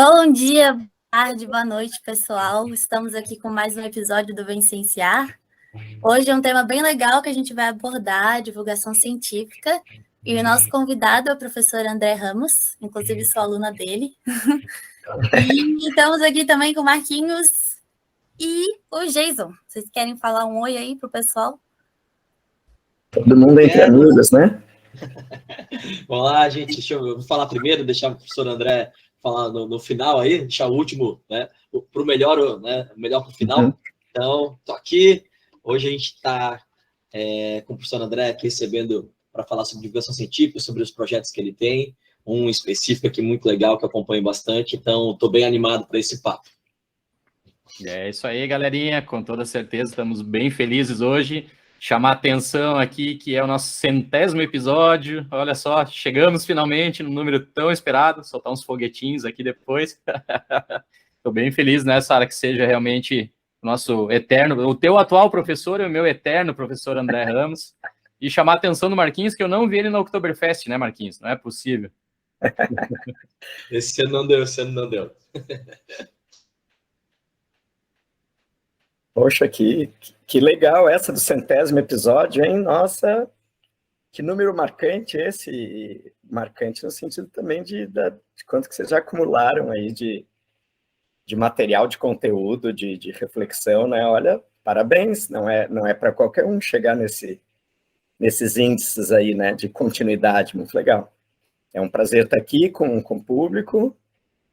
Bom dia, boa tarde, boa noite, pessoal. Estamos aqui com mais um episódio do Vencenciar. Hoje é um tema bem legal que a gente vai abordar, divulgação científica. E o nosso convidado é o professor André Ramos, inclusive sou aluna dele. E estamos aqui também com o Marquinhos e o Jason. Vocês querem falar um oi aí pro pessoal? Todo mundo entre amigos, né? Vamos lá, gente. Deixa eu falar primeiro, deixar o professor André falar no final aí, deixar o último, né? Para o melhor, né? Melhor para o final. Uhum. Então, tô aqui. Hoje a gente está com o professor André aqui recebendo para falar sobre divulgação científica, sobre os projetos que ele tem. Um específico aqui muito legal que eu acompanho bastante. Então, estou bem animado para esse papo. É isso aí, galerinha. Com toda certeza, estamos bem felizes hoje. Chamar a atenção aqui que é o nosso 100º episódio. Olha só, chegamos finalmente no número tão esperado. Soltar uns foguetinhos aqui depois. Estou bem feliz, né, Sara, que seja realmente o nosso eterno, o teu atual professor e o meu eterno professor André Ramos. E chamar a atenção do Marquinhos, que eu não vi ele na Oktoberfest, né, Marquinhos? Não é possível. Esse ano não deu, esse ano não deu. Poxa, que legal essa do 100º episódio, hein? Nossa, que número marcante esse. Marcante no sentido também de quanto que vocês já acumularam aí de material, de conteúdo, de reflexão, né? Olha, parabéns, não é para qualquer um chegar nesses índices aí, né, de continuidade, muito legal. É um prazer estar aqui com o público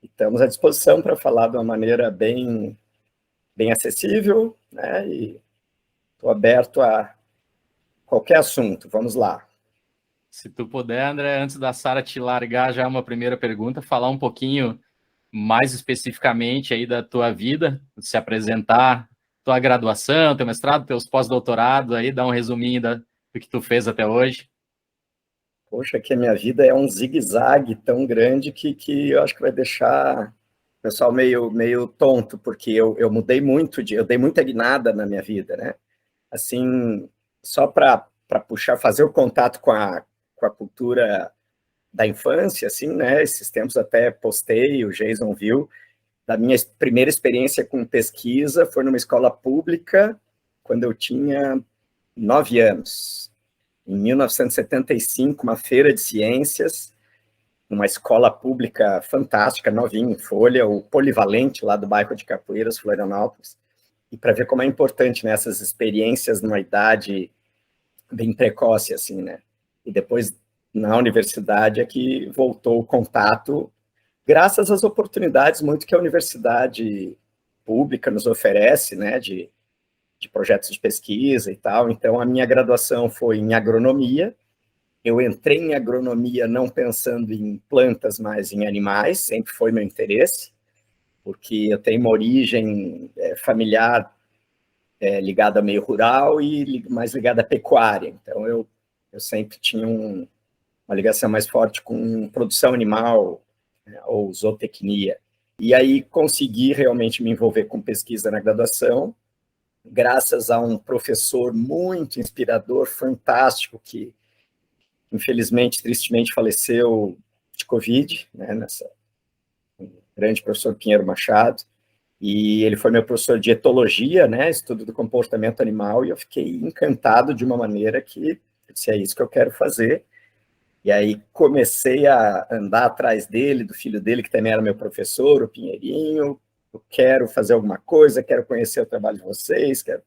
e estamos à disposição para falar de uma maneira bem acessível, né, e estou aberto a qualquer assunto, vamos lá. Se tu puder, André, antes da Sara te largar já uma primeira pergunta, falar um pouquinho mais especificamente aí da tua vida, se apresentar, tua graduação, teu mestrado, teus pós-doutorados aí, dar um resuminho do que tu fez até hoje. Poxa, que a minha vida é um zigue-zague tão grande que eu acho que vai deixar o pessoal meio tonto, porque eu mudei muito, eu dei muita guinada na minha vida, né? Assim, só para puxar, fazer o contato com a cultura da infância, assim, né? Esses tempos até postei, o Jason viu, da minha primeira experiência com pesquisa foi numa escola pública, quando eu tinha 9 anos. Em 1975, uma feira de ciências, numa escola pública fantástica, novinha, em Folha, o Polivalente, lá do bairro de Capoeiras, Florianópolis. E para ver como é importante, né, essas experiências numa idade bem precoce, assim, né? E depois, na universidade, é que voltou o contato, graças às oportunidades muito que a universidade pública nos oferece, né, de projetos de pesquisa e tal. Então, a minha graduação foi em agronomia. Eu entrei em agronomia não pensando em plantas, mas em animais, sempre foi meu interesse, porque eu tenho uma origem familiar ligada a meio rural e mais ligada à pecuária. Então, eu sempre tinha uma ligação mais forte com produção animal, né, ou zootecnia. E aí consegui realmente me envolver com pesquisa na graduação, graças a um professor muito inspirador, fantástico, que infelizmente, tristemente, faleceu de Covid, né, um grande professor Pinheiro Machado, e ele foi meu professor de etologia, né, estudo do comportamento animal, e eu fiquei encantado de uma maneira que eu disse, é isso que eu quero fazer. E aí comecei a andar atrás dele, do filho dele, que também era meu professor, o Pinheirinho, eu quero fazer alguma coisa, quero conhecer o trabalho de vocês, quero...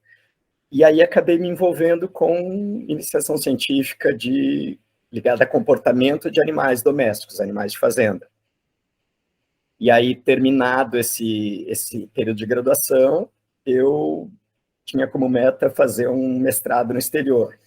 E aí acabei me envolvendo com iniciação científica ligada a comportamento de animais domésticos, animais de fazenda. E aí, terminado esse período de graduação, eu tinha como meta fazer um mestrado no exterior.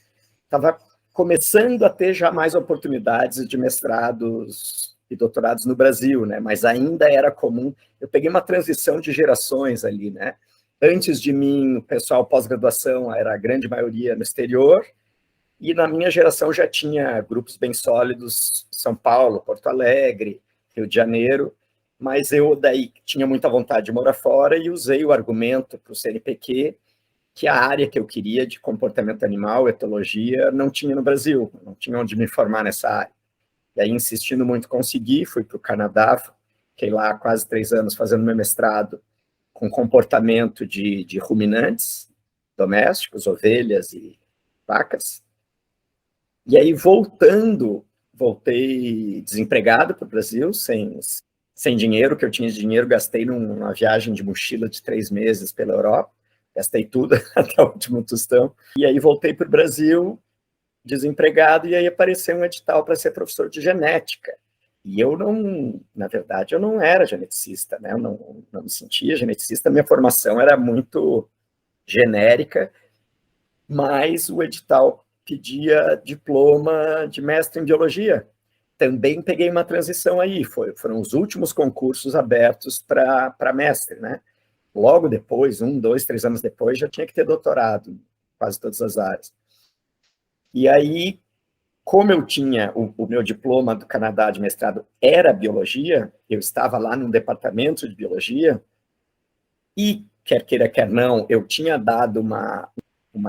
Estava começando a ter já mais oportunidades de mestrados e doutorados no Brasil, né? Mas ainda era comum. Eu peguei uma transição de gerações ali, né? Antes de mim, o pessoal pós-graduação era a grande maioria no exterior, e na minha geração já tinha grupos bem sólidos, São Paulo, Porto Alegre, Rio de Janeiro, mas eu daí tinha muita vontade de morar fora e usei o argumento para o CNPq, que a área que eu queria de comportamento animal, etologia, não tinha no Brasil, não tinha onde me formar nessa área. E aí, insistindo muito, consegui, fui para o Canadá, Fiquei lá quase 3 anos fazendo meu mestrado com comportamento de ruminantes domésticos, ovelhas e vacas. E aí, voltei desempregado para o Brasil, sem dinheiro, que eu tinha de dinheiro, gastei numa viagem de mochila de 3 meses pela Europa, gastei tudo, até o último tostão. E aí voltei para o Brasil, desempregado, e aí apareceu um edital para ser professor de genética. E eu não, na verdade, eu não era geneticista, né? Eu não me sentia geneticista, minha formação era muito genérica, mas o edital pedia diploma de mestre em biologia. Também peguei uma transição aí, foram os últimos concursos abertos para mestre, né? Logo depois, 1, 2, 3 anos depois, já tinha que ter doutorado em quase todas as áreas. E aí, como eu tinha o meu diploma do Canadá de mestrado era biologia, eu estava lá num departamento de biologia, e, quer queira, quer não, eu tinha dado uma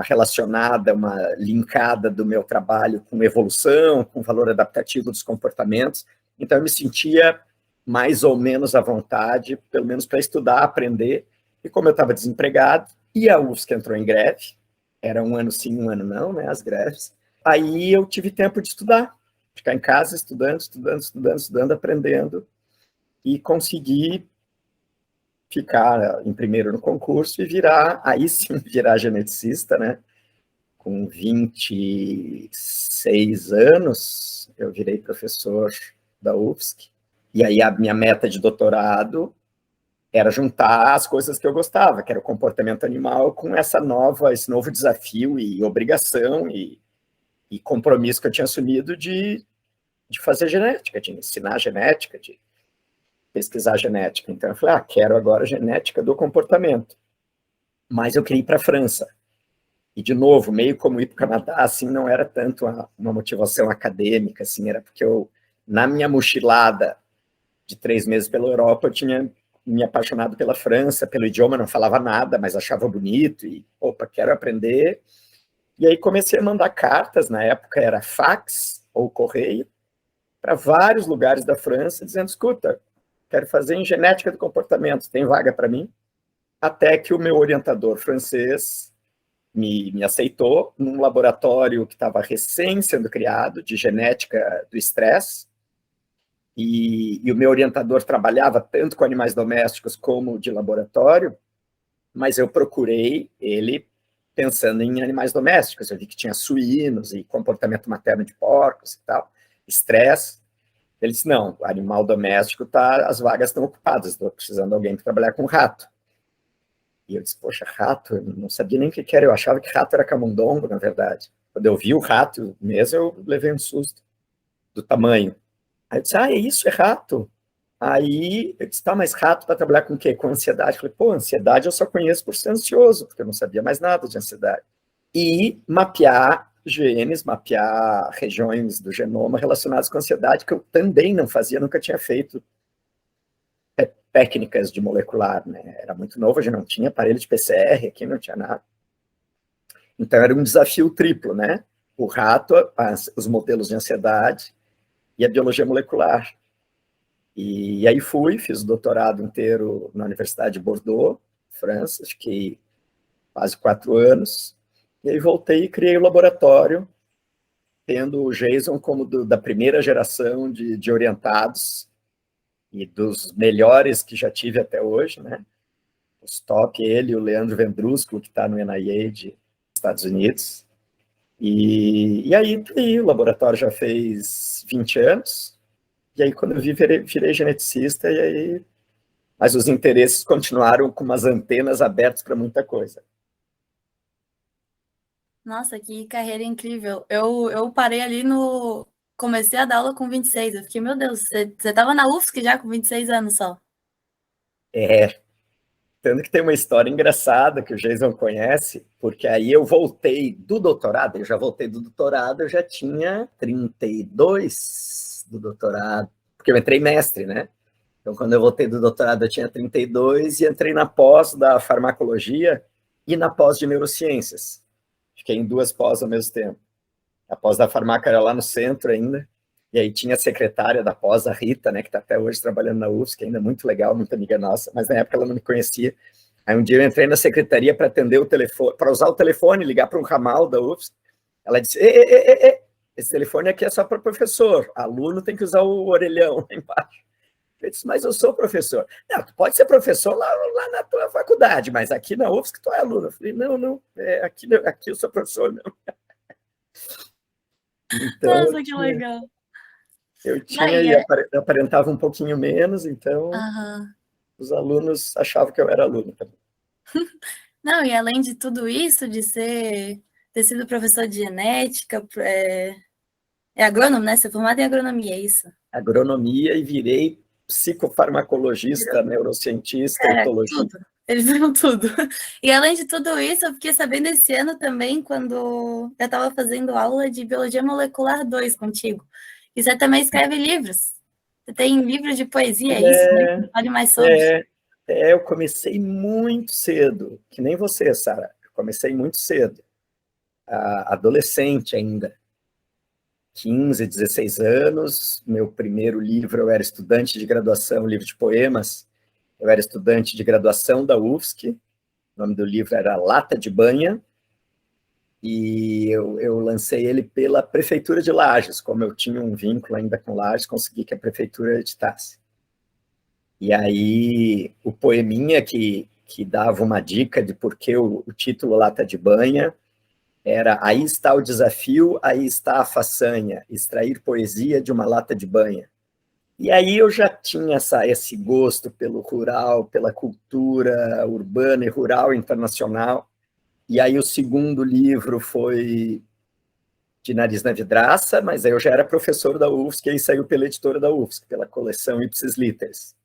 relacionada, uma linkada do meu trabalho com evolução, com valor adaptativo dos comportamentos, então eu me sentia mais ou menos à vontade, pelo menos para estudar, aprender, e como eu estava desempregado, e a UFSC entrou em greve, era um ano sim, um ano não, né, as greves, aí eu tive tempo de estudar, ficar em casa estudando, aprendendo, e consegui ficar em primeiro no concurso e aí sim virar geneticista, né? Com 26 anos, eu virei professor da UFSC, e aí a minha meta de doutorado era juntar as coisas que eu gostava, que era o comportamento animal, com esse novo desafio e obrigação e compromisso que eu tinha assumido de fazer genética, de ensinar genética, de pesquisar genética. Então eu falei, quero agora genética do comportamento. Mas eu queria ir para a França. E, de novo, meio como ir para o Canadá, assim, não era tanto uma motivação acadêmica, assim, era porque na minha mochilada de 3 meses pela Europa, eu tinha me apaixonado pela França, pelo idioma, não falava nada, mas achava bonito, e, quero aprender. E aí comecei a mandar cartas, na época era fax ou correio, para vários lugares da França, dizendo, escuta, quero fazer em genética do comportamento, tem vaga para mim? Até que o meu orientador francês me aceitou num laboratório que estava recém sendo criado, de genética do estresse, e o meu orientador trabalhava tanto com animais domésticos como de laboratório, mas eu procurei ele pensando em animais domésticos, eu vi que tinha suínos e comportamento materno de porcos e tal, estresse. Ele disse, não, animal doméstico, as vagas estão ocupadas, estou precisando de alguém para trabalhar com rato. E eu disse, poxa, rato? Eu não sabia nem o que era, eu achava que rato era camundongo, na verdade. Quando eu vi o rato mesmo, eu levei um susto do tamanho. Aí eu disse, é isso, é rato. Aí eu disse, mas rato para trabalhar com o quê? Com ansiedade. Eu falei, ansiedade eu só conheço por ser ansioso, porque eu não sabia mais nada de ansiedade. E mapear genes, mapear regiões do genoma relacionadas com ansiedade, que eu também não fazia, nunca tinha feito técnicas de molecular, né? Era muito novo, a gente não tinha aparelho de PCR aqui, não tinha nada. Então era um desafio triplo, né? O rato, os modelos de ansiedade e a biologia molecular. E aí fiz o doutorado inteiro na Universidade de Bordeaux, França, fiquei quase 4 anos, e aí voltei e criei o laboratório, tendo o Jason como da primeira geração de orientados, e dos melhores que já tive até hoje, né? Os top, ele e o Leandro Vendrusco, que está no NIH dos Estados Unidos. E aí, o laboratório já fez 20 anos, e aí quando eu virei geneticista, e aí... Mas os interesses continuaram com umas antenas abertas para muita coisa. Nossa, que carreira incrível. Eu parei ali no... Comecei a dar aula com 26. Eu fiquei, meu Deus, você estava na UFSC já com 26 anos só. Tanto que tem uma história engraçada que o Jason conhece, porque aí eu voltei do doutorado, eu já tinha 32 do doutorado, porque eu entrei mestre, né? Então, quando eu voltei do doutorado, eu tinha 32 e entrei na pós da farmacologia e na pós de neurociências. Fiquei em 2 pós ao mesmo tempo. A pós da farmácia era lá no centro ainda, E aí tinha a secretária da pós, a Rita, né, que está até hoje trabalhando na UFSC, que ainda é muito legal, muito amiga nossa, mas na época ela não me conhecia. Aí um dia eu entrei na secretaria para atender o telefone, para usar o telefone, ligar para um ramal da UFSC. Ela disse, esse telefone aqui é só para professor, aluno tem que usar o orelhão lá embaixo. Eu disse, mas eu sou professor. Não, tu pode ser professor lá na tua faculdade, mas aqui na UFSC tu é aluno. Eu falei, não, aqui eu sou professor mesmo. Então, Nossa, que legal. Eu tinha e aparentava um pouquinho menos, então os alunos achavam que eu era aluno também. Não, e além de tudo isso, de ter sido professor de genética, é agrônomo, né? Você é formado em agronomia, é isso? Agronomia, e virei psicofarmacologista, neurocientista, etologista. Tudo. Eles viram tudo. E além de tudo isso, eu fiquei sabendo esse ano também, quando eu estava fazendo aula de Biologia Molecular 2 contigo. E você também escreve livros. Você tem livro de poesia, é isso, né? Fale mais sobre. Eu comecei muito cedo, que nem você, Sara. Eu comecei muito cedo, adolescente ainda. 15, 16 anos, meu primeiro livro, eu era estudante de graduação, livro de poemas, eu era estudante de graduação da UFSC, o nome do livro era Lata de Banha, e eu lancei ele pela Prefeitura de Lages, como eu tinha um vínculo ainda com Lages, consegui que a Prefeitura editasse. E aí, o poeminha que dava uma dica de por que o título Lata de Banha era aí está o desafio, aí está a façanha, extrair poesia de uma lata de banha. E aí eu já tinha esse gosto pelo rural, pela cultura urbana e rural internacional. E aí o segundo livro foi De Nariz na Vidraça, mas aí eu já era professor da UFSC, e aí saiu pela editora da UFSC, pela coleção Ipsis Literis.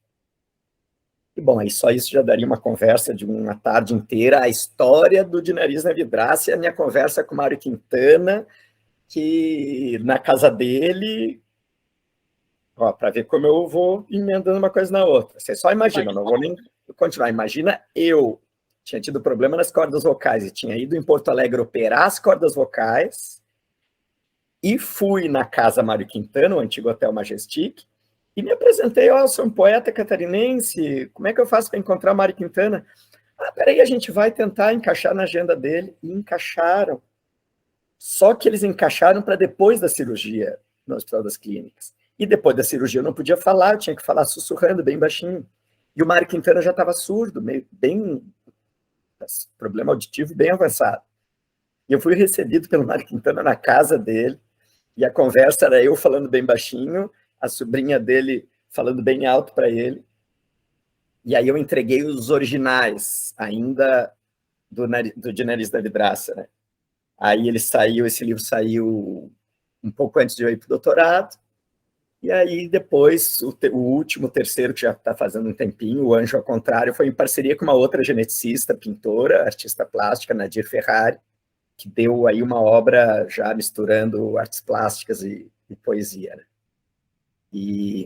E, bom, aí só isso já daria uma conversa de uma tarde inteira, a história do De Nariz na Vidraça e a minha conversa com o Mário Quintana, que na casa dele, para ver como eu vou emendando uma coisa na outra. Você só imagina, não vou nem continuar. Imagina, eu tinha tido problema nas cordas vocais e tinha ido em Porto Alegre operar as cordas vocais e fui na casa Mário Quintana, o antigo Hotel Majestic, e me apresentei, eu sou um poeta catarinense, como é que eu faço para encontrar o Mário Quintana? Peraí, a gente vai tentar encaixar na agenda dele. E encaixaram. Só que eles encaixaram para depois da cirurgia no Hospital das Clínicas. E depois da cirurgia eu não podia falar, eu tinha que falar sussurrando, bem baixinho. E o Mário Quintana já estava surdo, problema auditivo bem avançado. E eu fui recebido pelo Mário Quintana na casa dele, e a conversa era eu falando bem baixinho, a sobrinha dele falando bem alto para ele, e aí eu entreguei os originais, ainda do De Nariz na Vidraça, né? Aí esse livro saiu um pouco antes de eu ir para o doutorado, e aí depois, o último, terceiro, que já está fazendo um tempinho, O Anjo ao Contrário, foi em parceria com uma outra geneticista, pintora, artista plástica, Nadir Ferrari, que deu aí uma obra já misturando artes plásticas e poesia, né?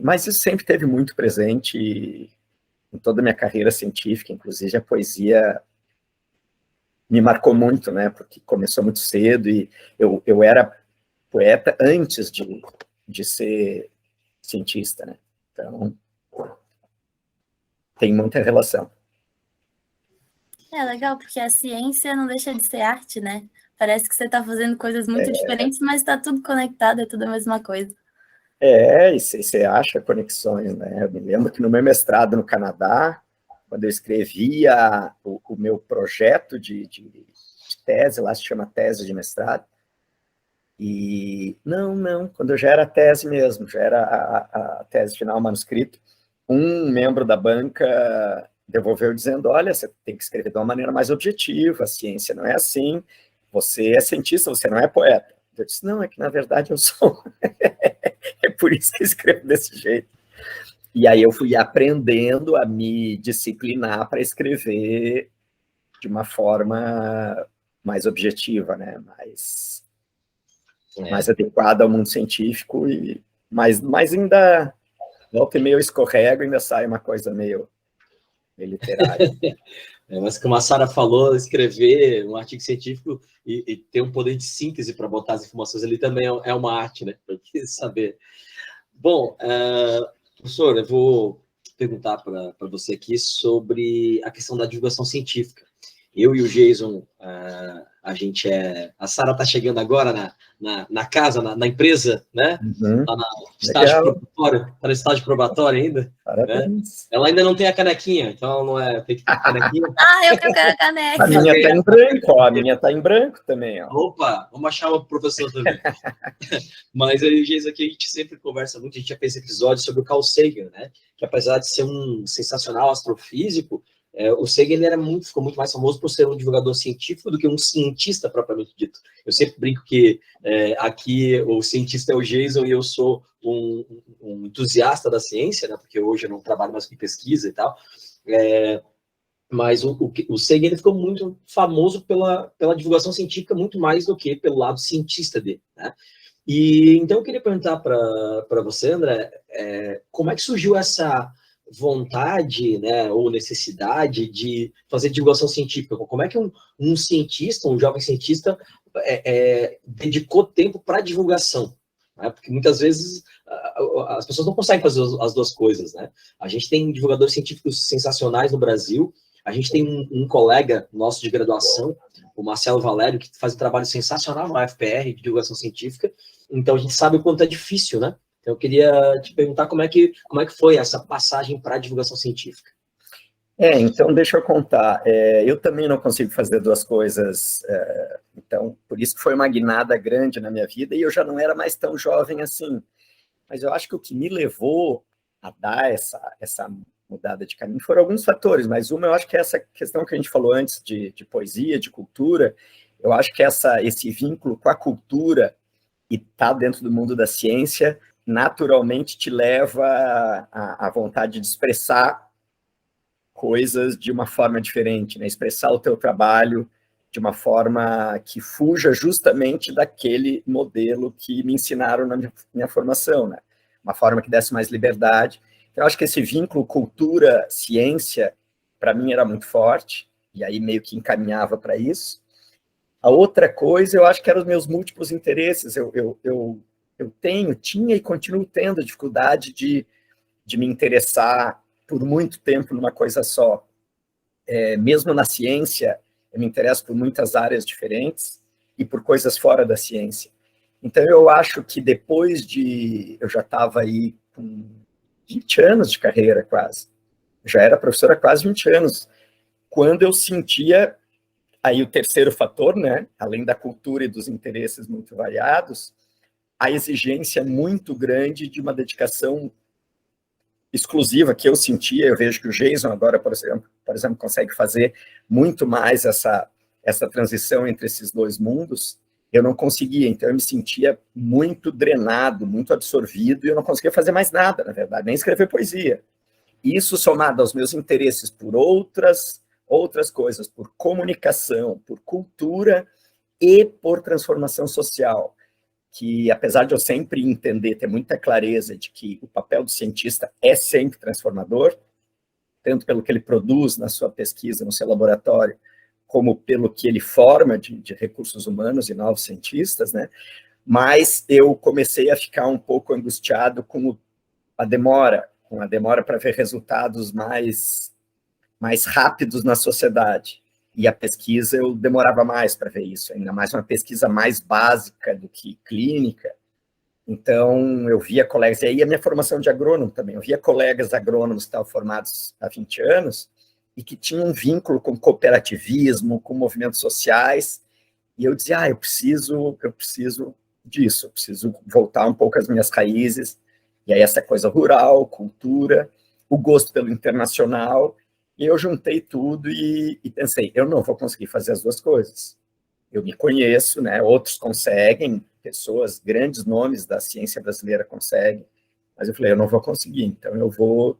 Mas isso sempre teve muito presente em toda a minha carreira científica, inclusive a poesia me marcou muito, né? Porque começou muito cedo e eu era poeta antes de ser cientista, né? Então, tem muita relação. É legal, porque a ciência não deixa de ser arte, né? Parece que você está fazendo coisas muito diferentes, mas está tudo conectado, é tudo a mesma coisa. E você acha conexões, né? Eu me lembro que no meu mestrado no Canadá, quando eu escrevia o meu projeto de tese, lá se chama tese de mestrado, e quando eu já era tese mesmo, já era a tese final, o manuscrito, um membro da banca devolveu dizendo, olha, você tem que escrever de uma maneira mais objetiva, a ciência não é assim, você é cientista, você não é poeta. Eu disse, não, é que na verdade eu sou. É por isso que eu escrevo desse jeito. E aí eu fui aprendendo a me disciplinar para escrever de uma forma mais objetiva, né? Mais adequada ao mundo científico, mas ainda volta e meio eu escorrego, ainda sai uma coisa meio literária. Mas como a Sara falou, escrever um artigo científico e ter um poder de síntese para botar as informações ali também é uma arte, né? Para saber. Bom, professor, eu vou perguntar para você aqui sobre a questão da divulgação científica. Eu e o Jason, a Sara está chegando agora na casa, na empresa, né? Uhum. Tá no estágio probatório ainda. Parabéns. Né? Ela ainda não tem a canequinha, então não é, tem que ter a canequinha. Eu quero a caneca. A minha está em branco, ó. A minha está em branco também, ó. Opa, vamos achar uma professora também. Mas aí, Jason, aqui a gente sempre conversa muito, a gente já fez episódios sobre o Carl Sagan, né? Que apesar de ser um sensacional astrofísico, o Sagan ele ficou muito mais famoso por ser um divulgador científico do que um cientista propriamente dito. Eu sempre brinco que aqui o cientista é o Jason e eu sou um entusiasta da ciência, né? Porque hoje eu não trabalho mais com pesquisa e tal. Mas o Sagan ele ficou muito famoso pela divulgação científica muito mais do que pelo lado cientista dele, né? E então eu queria perguntar para você, André, como é que surgiu essa vontade, né, ou necessidade de fazer divulgação científica? Como é que um cientista, um jovem cientista, dedicou tempo para divulgação? Né? Porque muitas vezes as pessoas não conseguem fazer as duas coisas, né? A gente tem divulgadores científicos sensacionais no Brasil, a gente tem um colega nosso de graduação, o Marcelo Valério, que faz um trabalho sensacional na UFPR de divulgação científica, então a gente sabe o quanto é difícil, né? Então eu queria te perguntar como é que foi essa passagem para a divulgação científica. Então deixa eu contar. Eu também não consigo fazer duas coisas, então por isso que foi uma guinada grande na minha vida, e eu já não era mais tão jovem assim. Mas eu acho que o que me levou a dar essa mudada de caminho foram alguns fatores, mas uma eu acho que é essa questão que a gente falou antes de poesia, de cultura. Eu acho que esse vínculo com a cultura e estar dentro do mundo da ciência naturalmente te leva à vontade de expressar coisas de uma forma diferente, né? Expressar o teu trabalho de uma forma que fuja justamente daquele modelo que me ensinaram na minha formação, né? Uma forma que desse mais liberdade. Então, eu acho que esse vínculo cultura-ciência, para mim, era muito forte, e aí meio que encaminhava para isso. A outra coisa, eu acho que eram os meus múltiplos interesses. Eu tinha e continuo tendo dificuldade de me interessar por muito tempo numa coisa só. Mesmo na ciência, eu me interesso por muitas áreas diferentes e por coisas fora da ciência. Então, eu acho que depois eu já estava aí com 20 anos de carreira, quase. Já era professora há quase 20 anos. Quando eu sentia, aí o terceiro fator, né, além da cultura e dos interesses muito variados, a exigência muito grande de uma dedicação exclusiva que eu sentia. Eu vejo que o Jason agora, por exemplo, consegue fazer muito mais essa transição entre esses dois mundos. Eu não conseguia, então eu me sentia muito drenado, muito absorvido, e eu não conseguia fazer mais nada, na verdade, nem escrever poesia. Isso somado aos meus interesses por outras coisas, por comunicação, por cultura e por transformação social, que apesar de eu sempre entender, ter muita clareza de que o papel do cientista é sempre transformador, tanto pelo que ele produz na sua pesquisa, no seu laboratório, como pelo que ele forma de recursos humanos e novos cientistas, né? Mas eu comecei a ficar um pouco angustiado com a demora para ver resultados mais rápidos na sociedade. E a pesquisa, eu demorava mais para ver isso, ainda mais uma pesquisa mais básica do que clínica. Então, eu via colegas, e aí a minha formação de agrônomo também, eu via colegas agrônomos que estavam formados há 20 anos, e que tinham um vínculo com cooperativismo, com movimentos sociais, e eu dizia, eu preciso disso, eu preciso voltar um pouco às minhas raízes, e aí essa coisa rural, cultura, o gosto pelo internacional, e eu juntei tudo e pensei, eu não vou conseguir fazer as duas coisas. Eu me conheço, né? Outros conseguem, pessoas, grandes nomes da ciência brasileira conseguem, mas eu falei, eu não vou conseguir, então eu vou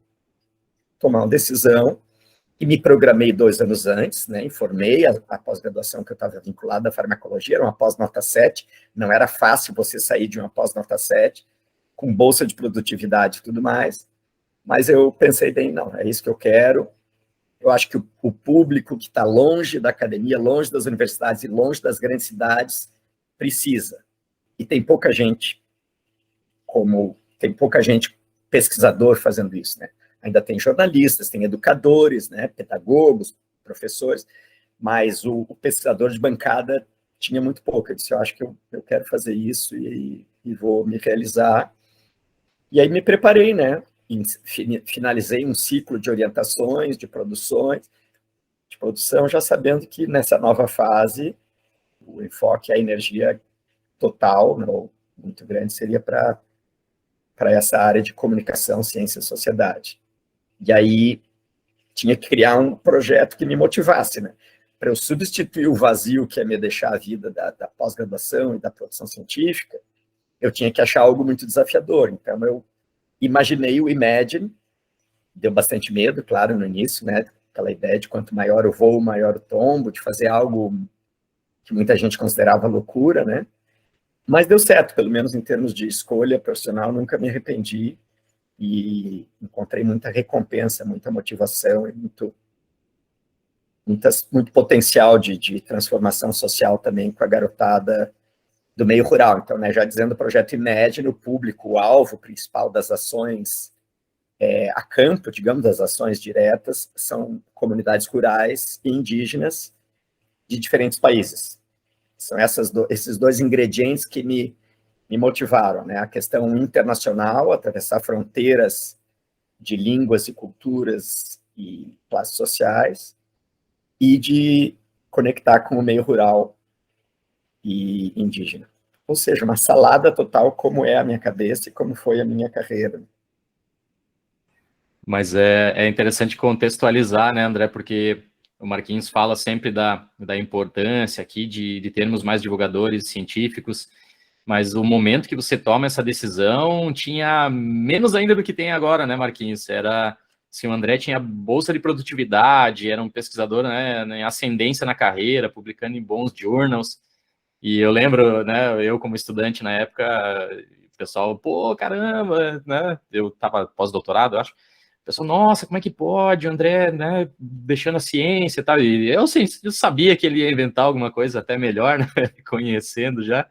tomar uma decisão. E me programei 2 anos antes, né? Informei a pós-graduação que eu estava vinculada à farmacologia, era uma pós-nota 7, não era fácil você sair de uma pós-nota 7, com bolsa de produtividade e tudo mais, mas eu pensei bem, não, é isso que eu quero. Eu acho que o público que está longe da academia, longe das universidades e longe das grandes cidades, precisa. E tem pouca gente como tem pouca gente, pesquisador, fazendo isso, né? Ainda tem jornalistas, tem educadores, né? Pedagogos, professores, mas o pesquisador de bancada tinha muito pouco. Eu disse, eu acho que eu quero fazer isso e vou me realizar. E aí me preparei, né? Finalizei um ciclo de orientações, de produções, de produção, já sabendo que nessa nova fase o enfoque, a energia total, não, muito grande, seria para essa área de comunicação, ciência e sociedade. E aí tinha que criar um projeto que me motivasse, né? Para eu substituir o vazio que é me deixar a vida da pós-graduação e da produção científica, eu tinha que achar algo muito desafiador. Então, eu imaginei o Imagine, deu bastante medo, claro, no início, né? Aquela ideia de quanto maior o voo, maior o tombo, de fazer algo que muita gente considerava loucura, né? Mas deu certo, pelo menos em termos de escolha profissional, nunca me arrependi e encontrei muita recompensa, muita motivação e muito potencial de transformação social também com a garotada do meio rural. Então, né, já dizendo o projeto Imagine, o público, o alvo principal das ações a campo, digamos, das ações diretas, são comunidades rurais e indígenas de diferentes países. São esses dois ingredientes que me motivaram, né? A questão internacional, atravessar fronteiras de línguas e culturas e classes sociais, e de conectar com o meio rural e indígena. Ou seja, uma salada total, como é a minha cabeça e como foi a minha carreira. Mas é interessante contextualizar, né, André, porque o Marquinhos fala sempre da importância aqui de termos mais divulgadores científicos, mas o momento que você toma essa decisão tinha menos ainda do que tem agora, né, Marquinhos? Era, assim, o André tinha bolsa de produtividade, era um pesquisador, né, em ascendência na carreira, publicando em bons journals, e eu lembro, né, eu como estudante na época, o pessoal, pô, caramba, né, eu tava pós-doutorado, eu acho, o pessoal, nossa, como é que pode, o André, né, deixando a ciência e tal, e eu sabia que ele ia inventar alguma coisa até melhor, né, conhecendo já,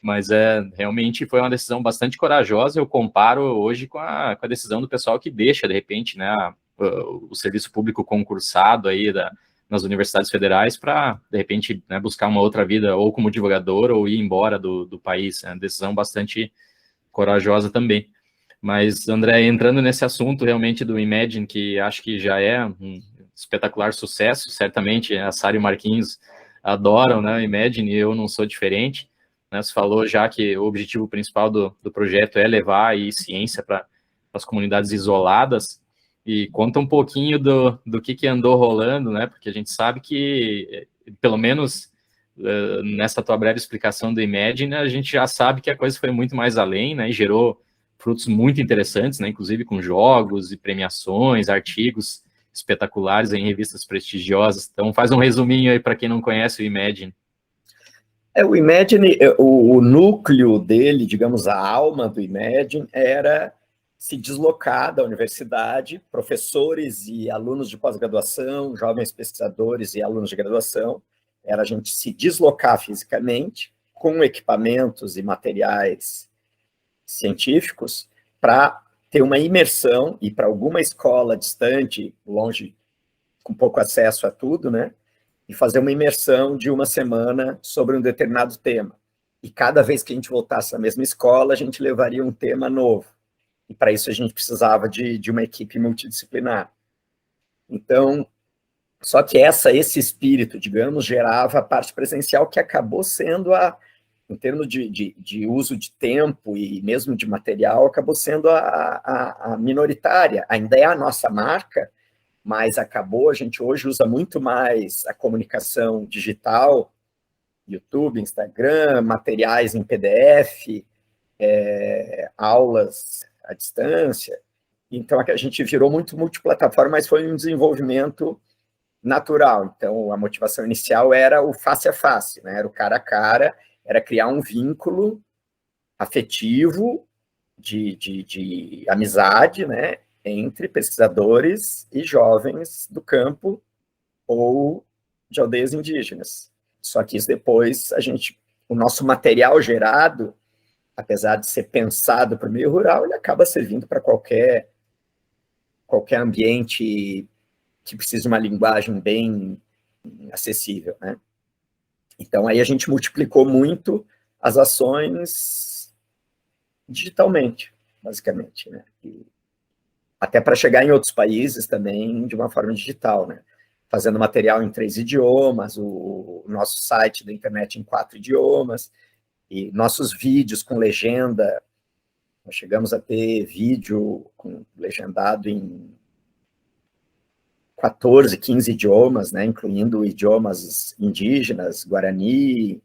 mas realmente foi uma decisão bastante corajosa. Eu comparo hoje com a decisão do pessoal que deixa, de repente, né, o serviço público concursado aí nas universidades federais para, de repente, né, buscar uma outra vida, ou como divulgador, ou ir embora do país. É uma decisão bastante corajosa também. Mas, André, entrando nesse assunto realmente do Imagine, que acho que já é um espetacular sucesso, certamente a Sara e o Marquinhos adoram, né, o Imagine, e eu não sou diferente. Né, você falou já que o objetivo principal do projeto é levar aí ciência para as comunidades isoladas, e conta um pouquinho do que andou rolando, né, porque a gente sabe que, pelo menos nessa tua breve explicação do Imagine, a gente já sabe que a coisa foi muito mais além, né, e gerou frutos muito interessantes, né, inclusive com jogos e premiações, artigos espetaculares em revistas prestigiosas. Então faz um resuminho aí para quem não conhece o Imagine. O Imagine, o núcleo dele, digamos, a alma do Imagine, era se deslocar da universidade, professores e alunos de pós-graduação, jovens pesquisadores e alunos de graduação, era a gente se deslocar fisicamente com equipamentos e materiais científicos para ter uma imersão, e para alguma escola distante, longe, com pouco acesso a tudo, né? E fazer uma imersão de uma semana sobre um determinado tema. E cada vez que a gente voltasse à mesma escola, a gente levaria um tema novo. E para isso a gente precisava de uma equipe multidisciplinar. Então, só que esse espírito, digamos, gerava a parte presencial, que acabou sendo em termos de uso de tempo e mesmo de material, acabou sendo a minoritária. Ainda é a nossa marca, mas acabou, a gente hoje usa muito mais a comunicação digital, YouTube, Instagram, materiais em PDF, aulas à distância. Então, a gente virou muito multiplataforma, mas foi um desenvolvimento natural. Então, a motivação inicial era o face a face, né? Era o cara a cara, era criar um vínculo afetivo de amizade, né? Entre pesquisadores e jovens do campo ou de aldeias indígenas. Só que isso depois, o nosso material gerado apesar de ser pensado para o meio rural, ele acaba servindo para qualquer ambiente que precisa de uma linguagem bem acessível, né? Então, aí a gente multiplicou muito as ações digitalmente, basicamente, né? Até para chegar em outros países também de uma forma digital, né? Fazendo material em 3 idiomas, o nosso site da internet em 4 idiomas, e nossos vídeos com legenda, nós chegamos a ter vídeo legendado em 14, 15 idiomas, né, incluindo idiomas indígenas, guarani,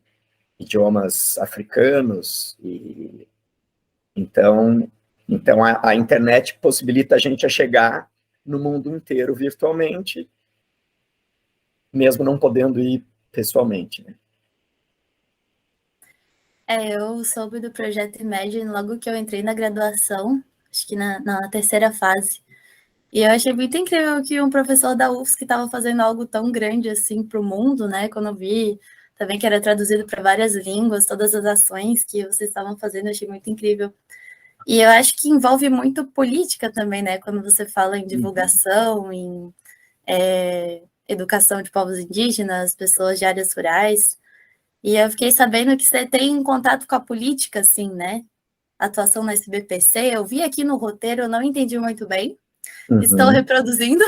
idiomas africanos. E então a internet possibilita a gente a chegar no mundo inteiro virtualmente, mesmo não podendo ir pessoalmente, né? Eu soube do projeto Imagine logo que eu entrei na graduação, acho que na terceira fase. E eu achei muito incrível que um professor da UFSC estava fazendo algo tão grande assim para o mundo, né? Quando eu vi também que era traduzido para várias línguas, todas as ações que vocês estavam fazendo, eu achei muito incrível. E eu acho que envolve muito política também, né? Quando você fala em divulgação, em educação de povos indígenas, pessoas de áreas rurais. E eu fiquei sabendo que você tem contato com a política, assim, né? Atuação na SBPC, eu vi aqui no roteiro, eu não entendi muito bem. Estou reproduzindo,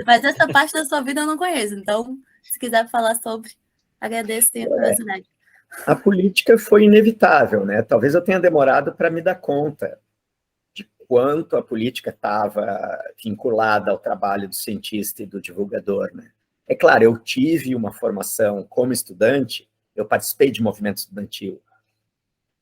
mas essa parte da sua vida eu não conheço. Então, se quiser falar sobre, agradeço, tenho curiosidade. A política foi inevitável, né? Talvez eu tenha demorado para me dar conta de quanto a política estava vinculada ao trabalho do cientista e do divulgador, né? É claro, eu tive uma formação como estudante, eu participei de movimento estudantil.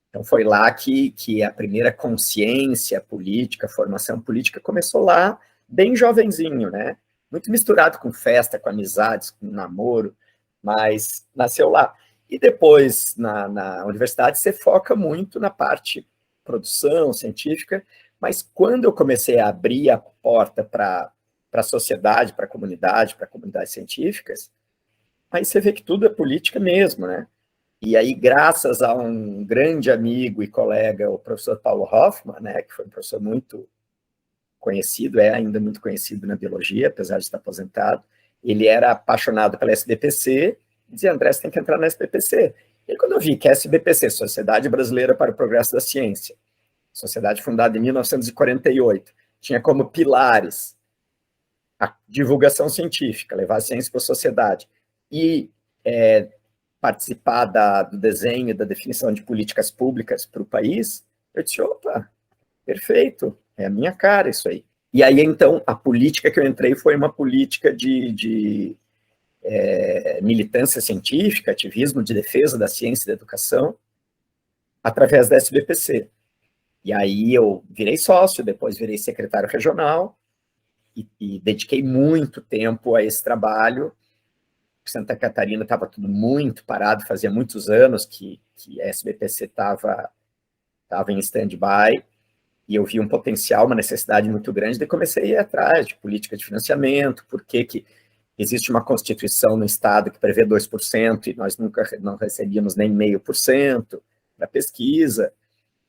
Então, foi lá que a primeira consciência política, formação política, começou lá, bem jovenzinho, né? Muito misturado com festa, com amizades, com namoro, mas nasceu lá. E depois, na universidade, você foca muito na parte produção científica, mas quando eu comecei a abrir a porta para a sociedade, para comunidades científicas, aí você vê que tudo é política mesmo, né? E aí, graças a um grande amigo e colega, o professor Paulo Hoffmann, né, que foi um professor muito conhecido, é ainda muito conhecido na biologia, apesar de estar aposentado, ele era apaixonado pela SBPC, e dizia, André, você tem que entrar na SBPC. E quando eu vi que a SBPC, Sociedade Brasileira para o Progresso da Ciência, sociedade fundada em 1948, tinha como pilares a divulgação científica, levar a ciência para a sociedade, e participar do desenho e da definição de políticas públicas para o país, eu disse, opa, perfeito, é a minha cara isso aí. E aí, então, a política que eu entrei foi uma política de militância científica, ativismo de defesa da ciência e da educação, através da SBPC. E aí eu virei sócio, depois virei secretário regional, e dediquei muito tempo a esse trabalho. Santa Catarina estava tudo muito parado, fazia muitos anos que a SBPC estava em stand-by, e eu vi um potencial, uma necessidade muito grande, e comecei a ir atrás de política de financiamento, por que existe uma Constituição no Estado que prevê 2%, e nós nunca não recebíamos nem 0,5% para pesquisa,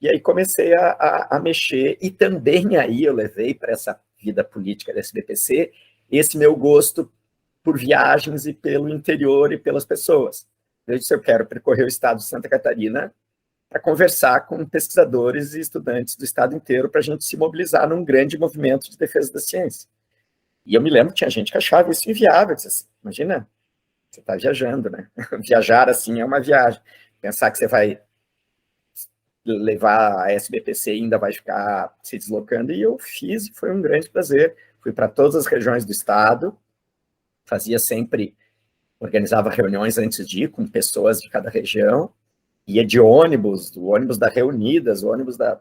e aí comecei a mexer, e também aí eu levei para essa vida política da SBPC esse meu gosto por viagens e pelo interior e pelas pessoas. Eu disse, eu quero percorrer o estado de Santa Catarina para conversar com pesquisadores e estudantes do estado inteiro para a gente se mobilizar num grande movimento de defesa da ciência. E eu me lembro que tinha gente que achava isso inviável. Eu disse assim, imagina, você está viajando, né? Viajar assim é uma viagem. Pensar que você vai levar a SBPC e ainda vai ficar se deslocando. E eu fiz, e foi um grande prazer. Fui para todas as regiões do estado, fazia sempre, organizava reuniões antes de ir com pessoas de cada região, ia de ônibus, o ônibus da Reunidas, o ônibus da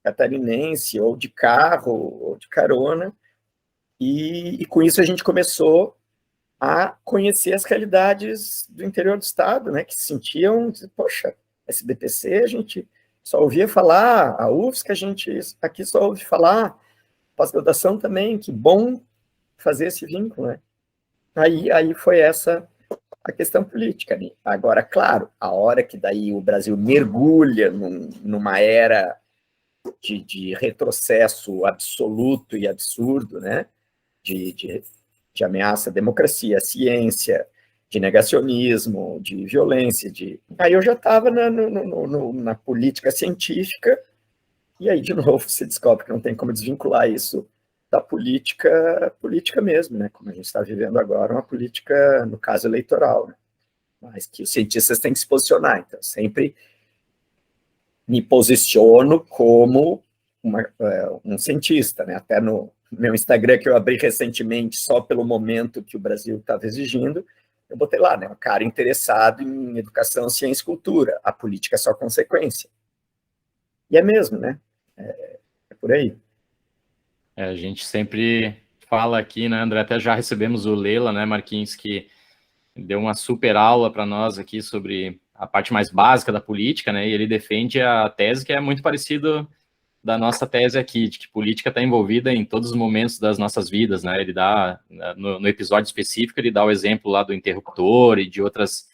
Catarinense, ou de carro, ou de carona, e com isso a gente começou a conhecer as realidades do interior do estado, né, que se sentiam, poxa, SBPC a gente só ouvia falar, a UFSC a gente aqui só ouve falar, pós-graduação também, que bom fazer esse vínculo, né? Aí foi essa a questão política. Né? Agora, claro, a hora que daí o Brasil mergulha numa era de retrocesso absoluto e absurdo, né? de ameaça à democracia, à ciência, de negacionismo, de violência. Aí eu já estava na política científica, e aí, de novo, se descobre que não tem como desvincular isso da política mesmo, né? Como a gente está vivendo agora, uma política, no caso, eleitoral, né? Mas que os cientistas têm que se posicionar. Então, sempre me posiciono como um cientista, né? Até no meu Instagram, que eu abri recentemente, só pelo momento que o Brasil estava exigindo, eu botei lá, né? Um cara interessado em educação, ciência e cultura. A política é só consequência. E é mesmo, né? É por aí. A gente sempre fala aqui, né, André? Até já recebemos o Lela, né, Marquinhos, que deu uma super aula para nós aqui sobre a parte mais básica da política, né? E ele defende a tese que é muito parecido da nossa tese aqui, de que política está envolvida em todos os momentos das nossas vidas, né? Ele dá, no episódio específico, ele dá o exemplo lá do interruptor e de outras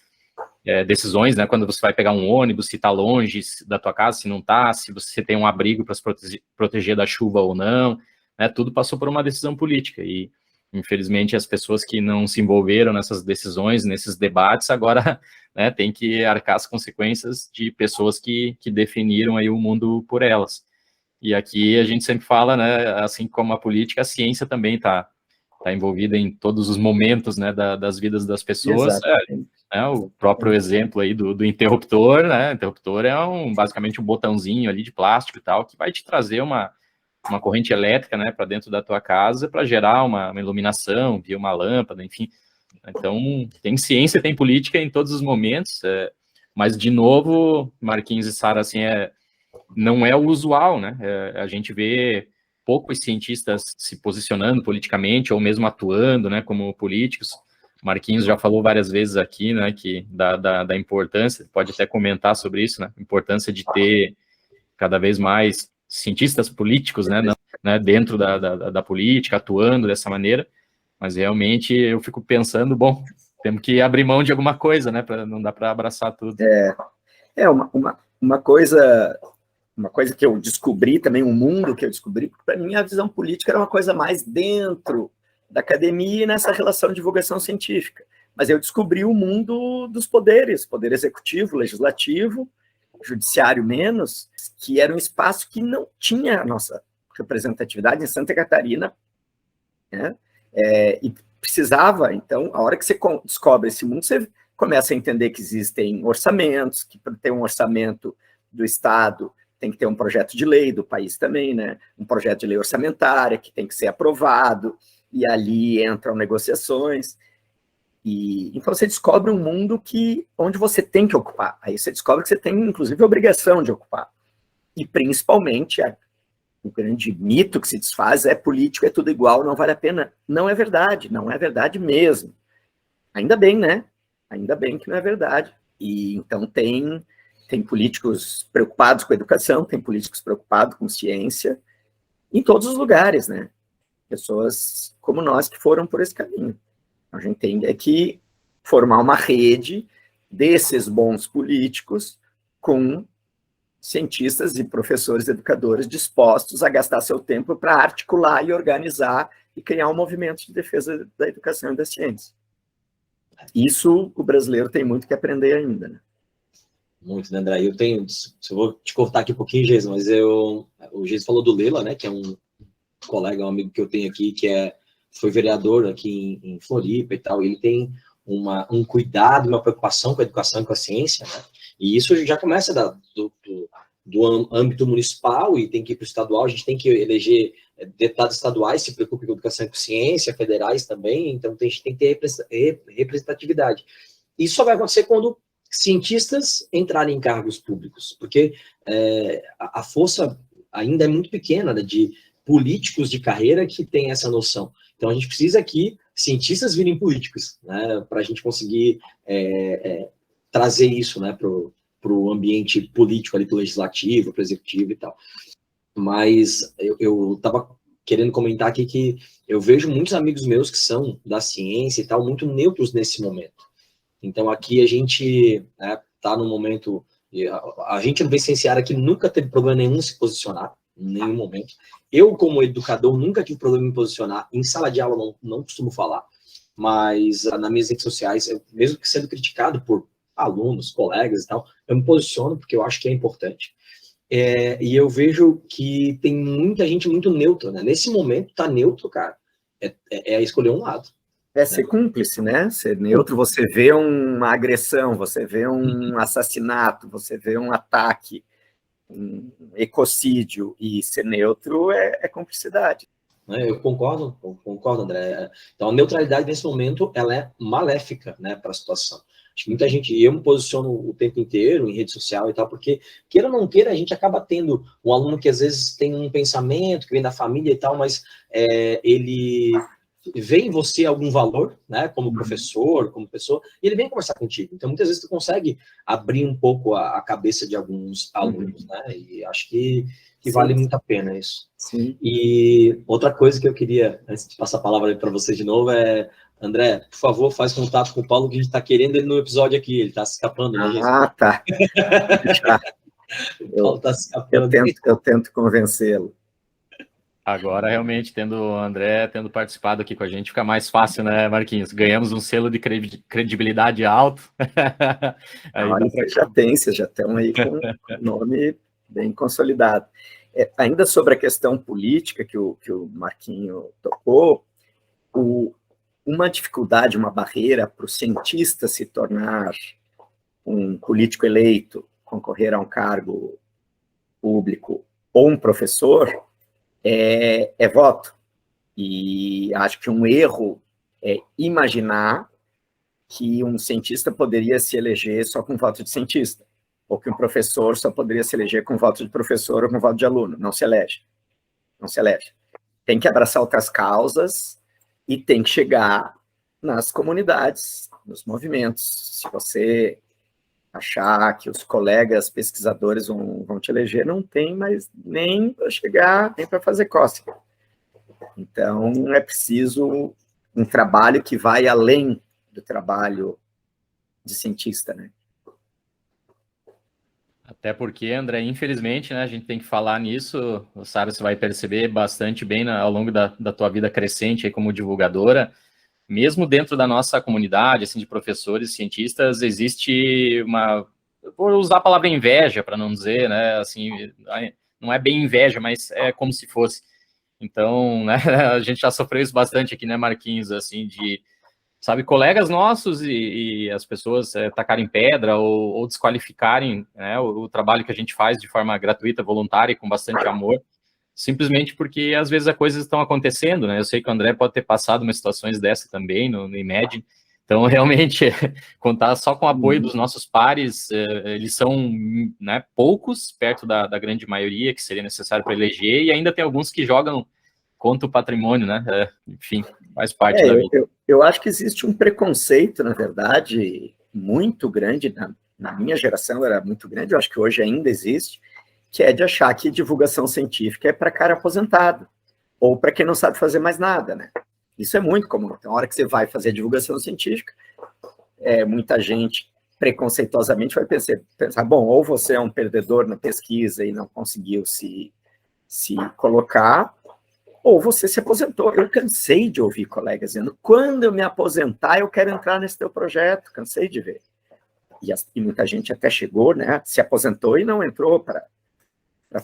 decisões, né? Quando você vai pegar um ônibus, se está longe da tua casa, se não está, se você tem um abrigo para se proteger da chuva ou não, né? Tudo passou por uma decisão política e, infelizmente, as pessoas que não se envolveram nessas decisões, nesses debates, agora, né, tem que arcar as consequências de pessoas que definiram aí o mundo por elas. E aqui a gente sempre fala, né, assim como a política, a ciência também está envolvida em todos os momentos, né, das vidas das pessoas. O próprio exemplo aí do interruptor, né? O interruptor é basicamente um botãozinho ali de plástico e tal, que vai te trazer uma corrente elétrica, né, para dentro da tua casa para gerar uma iluminação, via uma lâmpada, enfim. Então, tem ciência, tem política em todos os momentos, mas, de novo, Marquinhos e Sara, assim, não é o usual, né? A gente vê poucos cientistas se posicionando politicamente ou mesmo atuando, né, como políticos. Marquinhos já falou várias vezes aqui, né, que da importância, pode até comentar sobre isso, né, a importância de ter cada vez mais cientistas políticos, né, dentro da política, atuando dessa maneira, mas realmente eu fico pensando, bom, temos que abrir mão de alguma coisa, né, não dá para abraçar tudo. Uma coisa que eu descobri também, um mundo que eu descobri, porque para mim a visão política era uma coisa mais dentro da academia e nessa relação de divulgação científica. Mas eu descobri o mundo dos poderes, poder executivo, legislativo, judiciário menos, que era um espaço que não tinha a nossa representatividade em Santa Catarina, né? E precisava, então, a hora que você descobre esse mundo, você começa a entender que existem orçamentos, que para ter um orçamento do Estado tem que ter um projeto de lei, do país também, né? Um projeto de lei orçamentária que tem que ser aprovado, e ali entram negociações, e então você descobre um mundo onde você tem que ocupar, aí você descobre que você tem, inclusive, a obrigação de ocupar, e principalmente, o grande mito que se desfaz é político, é tudo igual, não vale a pena. Não é verdade mesmo. Ainda bem, né? Ainda bem que não é verdade. E então tem políticos preocupados com a educação, tem políticos preocupados com ciência, em todos os lugares, né? Pessoas como nós que foram por esse caminho. A gente tem que formar uma rede desses bons políticos com cientistas e professores educadores dispostos a gastar seu tempo para articular e organizar e criar um movimento de defesa da educação e da ciência. Isso o brasileiro tem muito que aprender ainda, né? Muito, né, André? Eu vou te cortar aqui um pouquinho, Geison, mas o Geison falou do Lela, né, que é um colega, um amigo que eu tenho aqui, que foi vereador aqui em Floripa e tal, e ele tem um cuidado, uma preocupação com a educação e com a ciência, né? E isso já começa do âmbito municipal e tem que ir para o estadual, a gente tem que eleger deputados estaduais que se preocupem com educação e com ciência, federais também, então a gente tem que ter representatividade. Isso só vai acontecer quando cientistas entrarem em cargos públicos, porque a força ainda é muito pequena, né, de políticos de carreira que têm essa noção. Então a gente precisa que cientistas virem políticos, né, para a gente conseguir trazer isso, né, para o ambiente político ali, para o legislativo, para o executivo e tal. Mas eu estava querendo comentar aqui que eu vejo muitos amigos meus que são da ciência e tal, muito neutros nesse momento. Então, aqui a gente está no momento... A gente no Vicenciar aqui nunca teve problema nenhum em se posicionar, em nenhum momento. Eu, como educador, nunca tive problema em me posicionar. Em sala de aula, não costumo falar. Mas nas minhas redes sociais, mesmo que sendo criticado por alunos, colegas e tal, eu me posiciono porque eu acho que é importante. E eu vejo que tem muita gente muito neutra, né? Nesse momento, tá neutro, cara, é escolher um lado. É ser cúmplice, né? Ser neutro, você vê uma agressão, você vê um assassinato, você vê um ataque, um ecocídio, e ser neutro é cumplicidade. Eu concordo, André. Então, a neutralidade, nesse momento, ela é maléfica, né, para a situação. Acho que muita gente, eu me posiciono o tempo inteiro em rede social e tal, porque, queira ou não queira, a gente acaba tendo um aluno que às vezes tem um pensamento, que vem da família e tal, mas ele vê em você algum valor, né, como professor, como pessoa, e ele vem conversar contigo. Então, muitas vezes, tu consegue abrir um pouco a cabeça de alguns alunos, né, e acho que vale muito a pena isso. Sim. E outra coisa que eu queria, antes de passar a palavra para você de novo, André, por favor, faz contato com o Paulo, que a gente está querendo ele no episódio aqui, ele está se escapando, né, gente? Ah, tá. O Paulo está se escapando. Eu tento convencê-lo. Agora, realmente, tendo o André tendo participado aqui com a gente, fica mais fácil, né, Marquinhos? Ganhamos um selo de credibilidade alto. Aí olha, vocês já estão aí com o nome bem consolidado. Ainda sobre a questão política que o Marquinho tocou, uma dificuldade, uma barreira para o cientista se tornar um político eleito, concorrer a um cargo público ou um professor, é voto. E acho que um erro é imaginar que um cientista poderia se eleger só com voto de cientista, ou que um professor só poderia se eleger com voto de professor ou com voto de aluno. Não se elege. Não se elege. Tem que abraçar outras causas e tem que chegar nas comunidades, nos movimentos. Se você achar que os colegas pesquisadores vão te eleger, não tem mais nem para chegar, nem para fazer cócega. Então, é preciso um trabalho que vai além do trabalho de cientista, né? Até porque, André, infelizmente, né, a gente tem que falar nisso, Sara, você vai perceber bastante bem ao longo da tua vida crescente aí como divulgadora, mesmo dentro da nossa comunidade, assim, de professores, cientistas, existe uma, vou usar a palavra inveja, para não dizer, né, assim, não é bem inveja, mas é como se fosse. Então, né, a gente já sofreu isso bastante aqui, né, Marquinhos, assim, de, sabe, colegas nossos e as pessoas tacarem pedra ou desqualificarem, né, o trabalho que a gente faz de forma gratuita, voluntária e com bastante amor, simplesmente porque às vezes as coisas estão acontecendo, né? Eu sei que o André pode ter passado umas situações dessa também no Imagine, então realmente contar só com o apoio dos nossos pares, eles são, né, poucos perto da grande maioria que seria necessário para eleger, e ainda tem alguns que jogam contra o patrimônio, né? Enfim, faz parte da vida. Eu acho que existe um preconceito, na verdade, muito grande, na minha geração era muito grande, eu acho que hoje ainda existe, que é de achar que divulgação científica é para cara aposentado, ou para quem não sabe fazer mais nada, né? Isso é muito comum. Então, na hora que você vai fazer divulgação científica, muita gente preconceituosamente vai pensar, bom, ou você é um perdedor na pesquisa e não conseguiu se colocar, ou você se aposentou. Eu cansei de ouvir colegas dizendo, quando eu me aposentar, eu quero entrar nesse teu projeto, cansei de ver. E muita gente até chegou, né, se aposentou e não entrou para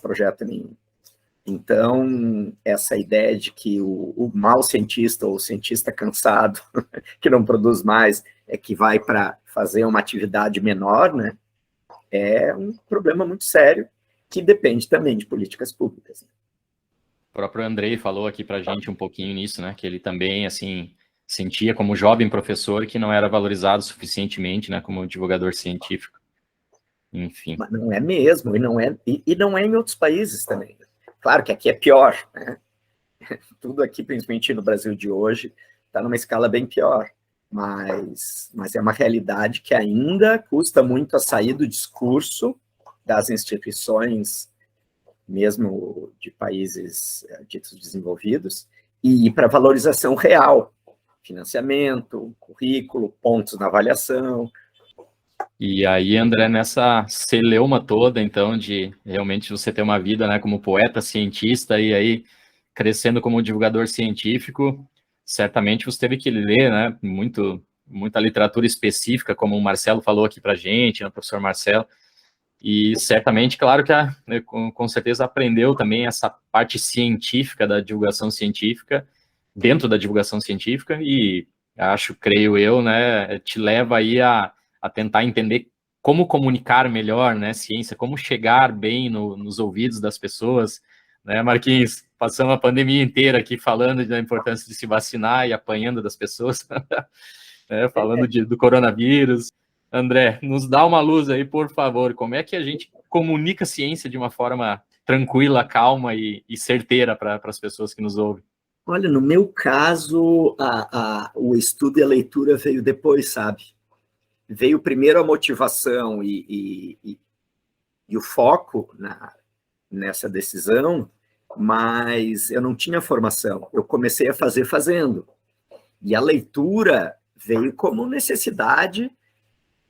projeto nenhum. Então, essa ideia de que o mau cientista ou o cientista cansado, que não produz mais, que vai para fazer uma atividade menor, né, é um problema muito sério, que depende também de políticas públicas. O próprio Andrei falou aqui para a gente um pouquinho nisso, né, que ele também, assim, sentia como jovem professor que não era valorizado suficientemente, né, como divulgador científico. Enfim. Mas não é mesmo, e não é em outros países também. Claro que aqui é pior, né? Tudo aqui, principalmente no Brasil de hoje, está numa escala bem pior. Mas é uma realidade que ainda custa muito a sair do discurso das instituições, mesmo de países ditos desenvolvidos, e ir para a valorização real. financiamento, currículo, pontos na avaliação. E aí, André, nessa celeuma toda, então, de realmente você ter uma vida, né, como poeta, cientista, e aí crescendo como divulgador científico, certamente você teve que ler, né, muita literatura específica, como o Marcelo falou aqui pra gente, né, o professor Marcelo, e certamente, claro que né, com certeza aprendeu também essa parte científica da divulgação científica, dentro da divulgação científica, e creio eu, né, te leva aí a tentar entender como comunicar melhor, né, ciência, como chegar bem nos ouvidos das pessoas, né, Marquinhos? Passamos a pandemia inteira aqui falando da importância de se vacinar e apanhando das pessoas, né, falando do coronavírus. André, nos dá uma luz aí, por favor. Como é que a gente comunica ciência de uma forma tranquila, calma e certeira para as pessoas que nos ouvem? Olha, no meu caso, o estudo e a leitura veio depois, sabe? Veio primeiro a motivação e o foco nessa decisão, mas eu não tinha formação. Eu comecei a fazer fazendo. E a leitura veio como necessidade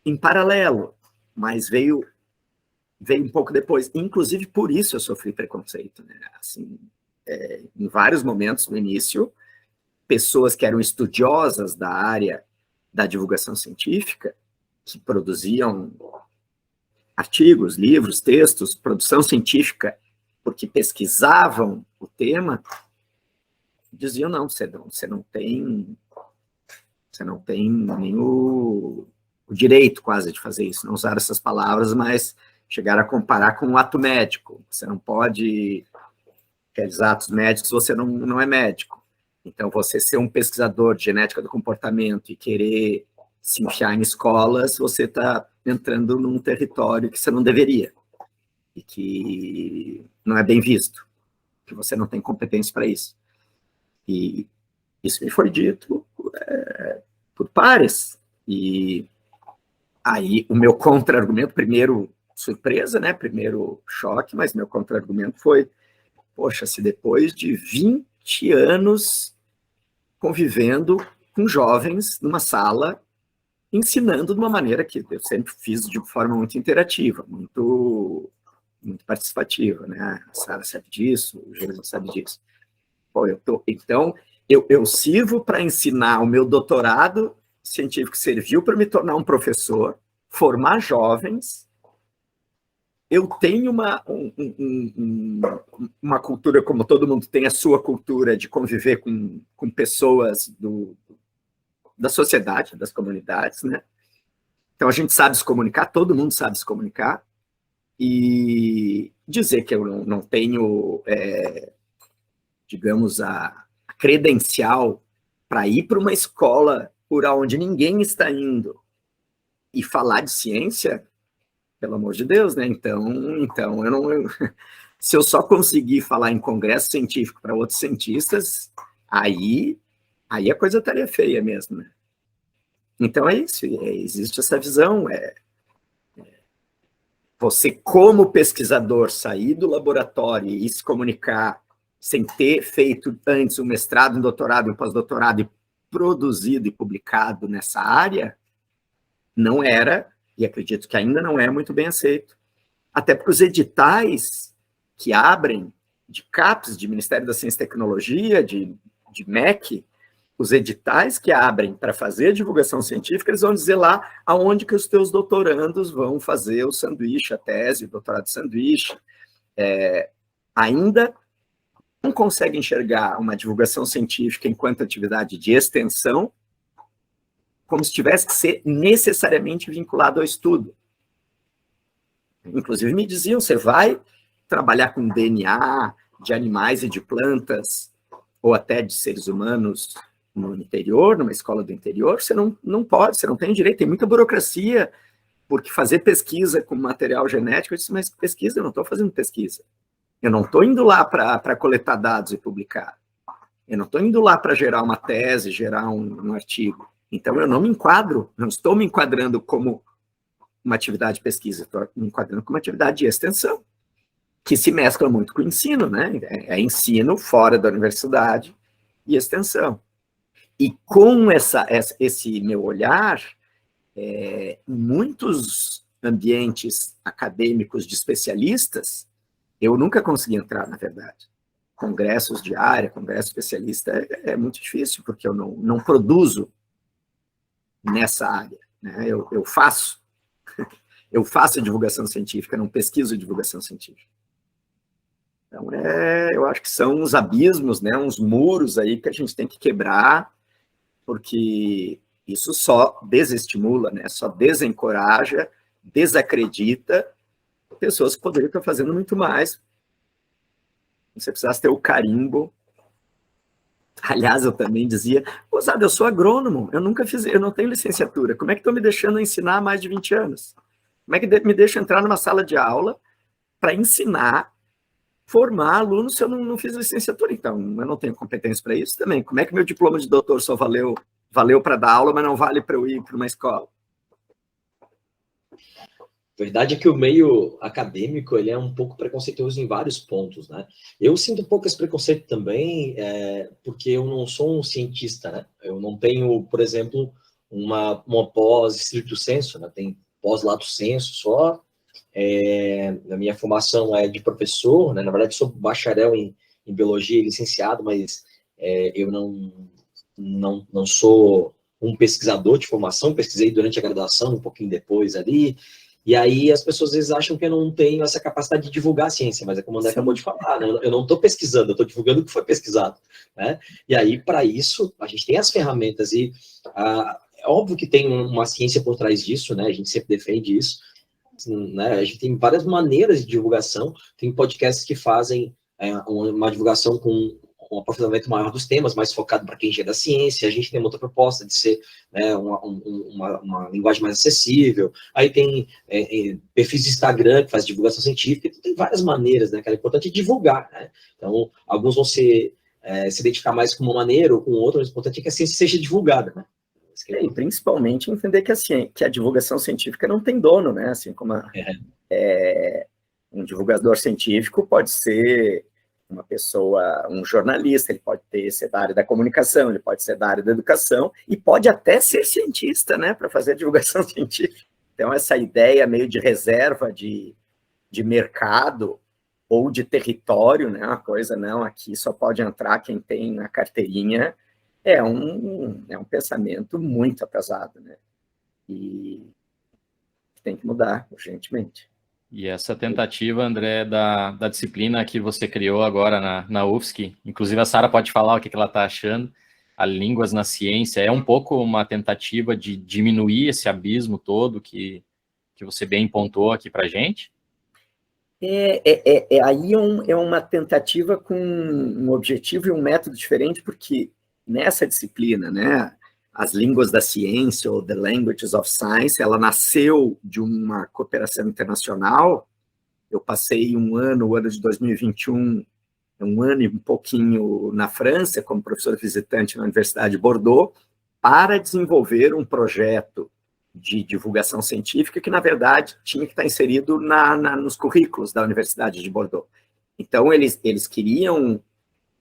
em paralelo, mas veio um pouco depois. Inclusive, por isso eu sofri preconceito, né? Assim, em vários momentos no início, pessoas que eram estudiosas da área da divulgação científica, que produziam artigos, livros, textos, produção científica, porque pesquisavam o tema, diziam, não, você não tem nem o direito quase de fazer isso, não usar essas palavras, mas chegaram a comparar com um ato médico. Você não pode, aqueles atos médicos, você não é médico. Então, você ser um pesquisador de genética do comportamento e querer se enfiar em escolas, você está entrando num território que você não deveria e que não é bem visto, que você não tem competência para isso. E isso me foi dito por pares. E aí o meu contra-argumento, primeiro surpresa, né? Primeiro choque, mas meu contra-argumento foi, poxa, se depois de 20 anos convivendo com jovens numa sala, ensinando de uma maneira que eu sempre fiz de forma muito interativa, muito participativa, né? A Sara sabe disso, o Gênesis sabe disso. Pô, então, eu sirvo para ensinar o meu doutorado científico, serviu para me tornar um professor, formar jovens. Eu tenho uma cultura, como todo mundo tem a sua cultura, de conviver com pessoas da sociedade, das comunidades, né? Então, a gente sabe se comunicar, todo mundo sabe se comunicar, e dizer que eu não tenho, digamos, a credencial para ir para uma escola por onde ninguém está indo e falar de ciência, pelo amor de Deus, né? Então se eu só conseguir falar em congresso científico para outros cientistas, aí a coisa estaria feia mesmo, né? Então é isso, existe essa visão, você como pesquisador sair do laboratório e se comunicar sem ter feito antes um mestrado, um doutorado, um pós-doutorado e produzido e publicado nessa área, não era, e acredito que ainda não é muito bem aceito. Até porque os editais que abrem de CAPES, de Ministério da Ciência e Tecnologia, de MEC, os editais que abrem para fazer divulgação científica, eles vão dizer lá aonde que os teus doutorandos vão fazer o sanduíche, a tese, o doutorado de sanduíche. Ainda não consegue enxergar uma divulgação científica enquanto atividade de extensão, como se tivesse que ser necessariamente vinculado ao estudo. Inclusive me diziam, você vai trabalhar com DNA de animais e de plantas, ou até de seres humanos no interior, numa escola do interior, você não pode, você não tem direito, tem muita burocracia, porque fazer pesquisa com material genético, eu disse, mas pesquisa, eu não estou fazendo pesquisa. Eu não estou indo lá para coletar dados e publicar. Eu não estou indo lá para gerar uma tese, gerar um artigo. Então, eu não me enquadro, não estou me enquadrando como uma atividade de pesquisa, estou me enquadrando como uma atividade de extensão, que se mescla muito com o ensino, né? É ensino fora da universidade e extensão. E com esse meu olhar, em muitos ambientes acadêmicos de especialistas, eu nunca consegui entrar, na verdade. Congressos de área, congresso especialista, é muito difícil, porque eu não produzo nessa área, né? Eu faço divulgação científica, não pesquiso divulgação científica. Então, eu acho que são uns abismos, né, uns muros aí que a gente tem que quebrar, porque isso só desestimula, né, só desencoraja, desacredita pessoas que poderiam estar fazendo muito mais. Você precisasse ter o carimbo. Aliás, eu também dizia, Rosado, eu sou agrônomo, eu não tenho licenciatura, como é que estão me deixando ensinar há mais de 20 anos? Como é que me deixam entrar numa sala de aula para ensinar, formar alunos se eu não fiz licenciatura? Então, eu não tenho competência para isso também. Como é que meu diploma de doutor só valeu para dar aula, mas não vale para eu ir para uma escola? A verdade é que o meio acadêmico ele é um pouco preconceituoso em vários pontos, né? Eu sinto um pouco esse preconceito também, porque eu não sou um cientista, né? Eu não tenho, por exemplo, uma pós stricto sensu, né? Tem pós lato sensu só. A minha formação é de professor, né? Na verdade, sou bacharel em biologia e licenciado, mas eu não sou um pesquisador de formação, pesquisei durante a graduação, um pouquinho depois ali. E aí as pessoas às vezes acham que eu não tenho essa capacidade de divulgar a ciência, mas é como o André acabou de falar, né? Eu não estou pesquisando, eu estou divulgando o que foi pesquisado, né? E aí, para isso, a gente tem as ferramentas e é óbvio que tem uma ciência por trás disso, né? A gente sempre defende isso, né? A gente tem várias maneiras de divulgação, tem podcasts que fazem uma divulgação com um aprofundamento maior dos temas, mais focado para quem já é da ciência. A gente tem uma outra proposta de ser, né, uma linguagem mais acessível. Aí tem perfis de Instagram que faz divulgação científica. Então, tem várias maneiras, né, que é importante divulgar, né? Então, alguns vão se identificar mais com uma maneira ou com outra, mas o importante é que a ciência seja divulgada, né? E principalmente entender que a divulgação científica não tem dono, né? Assim como um divulgador científico pode ser uma pessoa, um jornalista, ele pode ser da área da comunicação, ele pode ser da área da educação, e pode até ser cientista, né, para fazer a divulgação científica. Então, essa ideia meio de reserva de mercado ou de território, né, uma coisa, não, aqui só pode entrar quem tem na carteirinha, é um pensamento muito atrasado, né, e tem que mudar urgentemente. E essa tentativa, André, da disciplina que você criou agora na UFSC, inclusive a Sara pode falar o que ela está achando, a Línguas na Ciência, é um pouco uma tentativa de diminuir esse abismo todo que você bem pontuou aqui para a gente? Aí é uma tentativa com um objetivo e um método diferente, porque nessa disciplina, né, as Línguas da Ciência, ou The Languages of Science, ela nasceu de uma cooperação internacional. Eu passei o ano de 2021, um ano e um pouquinho na França, como professor visitante na Universidade de Bordeaux, para desenvolver um projeto de divulgação científica que, na verdade, tinha que estar inserido nos currículos da Universidade de Bordeaux. Então, eles queriam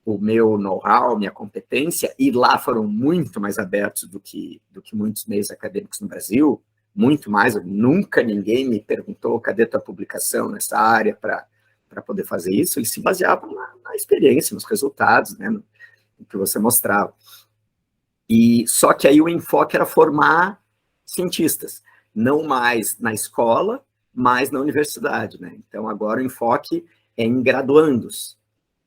o meu know-how, minha competência, e lá foram muito mais abertos do que muitos meios acadêmicos no Brasil, muito mais. Nunca ninguém me perguntou cadê tua publicação nessa área para poder fazer isso. Eles se baseavam na experiência, nos resultados, né, no que você mostrava. E só que aí o enfoque era formar cientistas, não mais na escola, mas na universidade, né? Então agora o enfoque é em graduandos.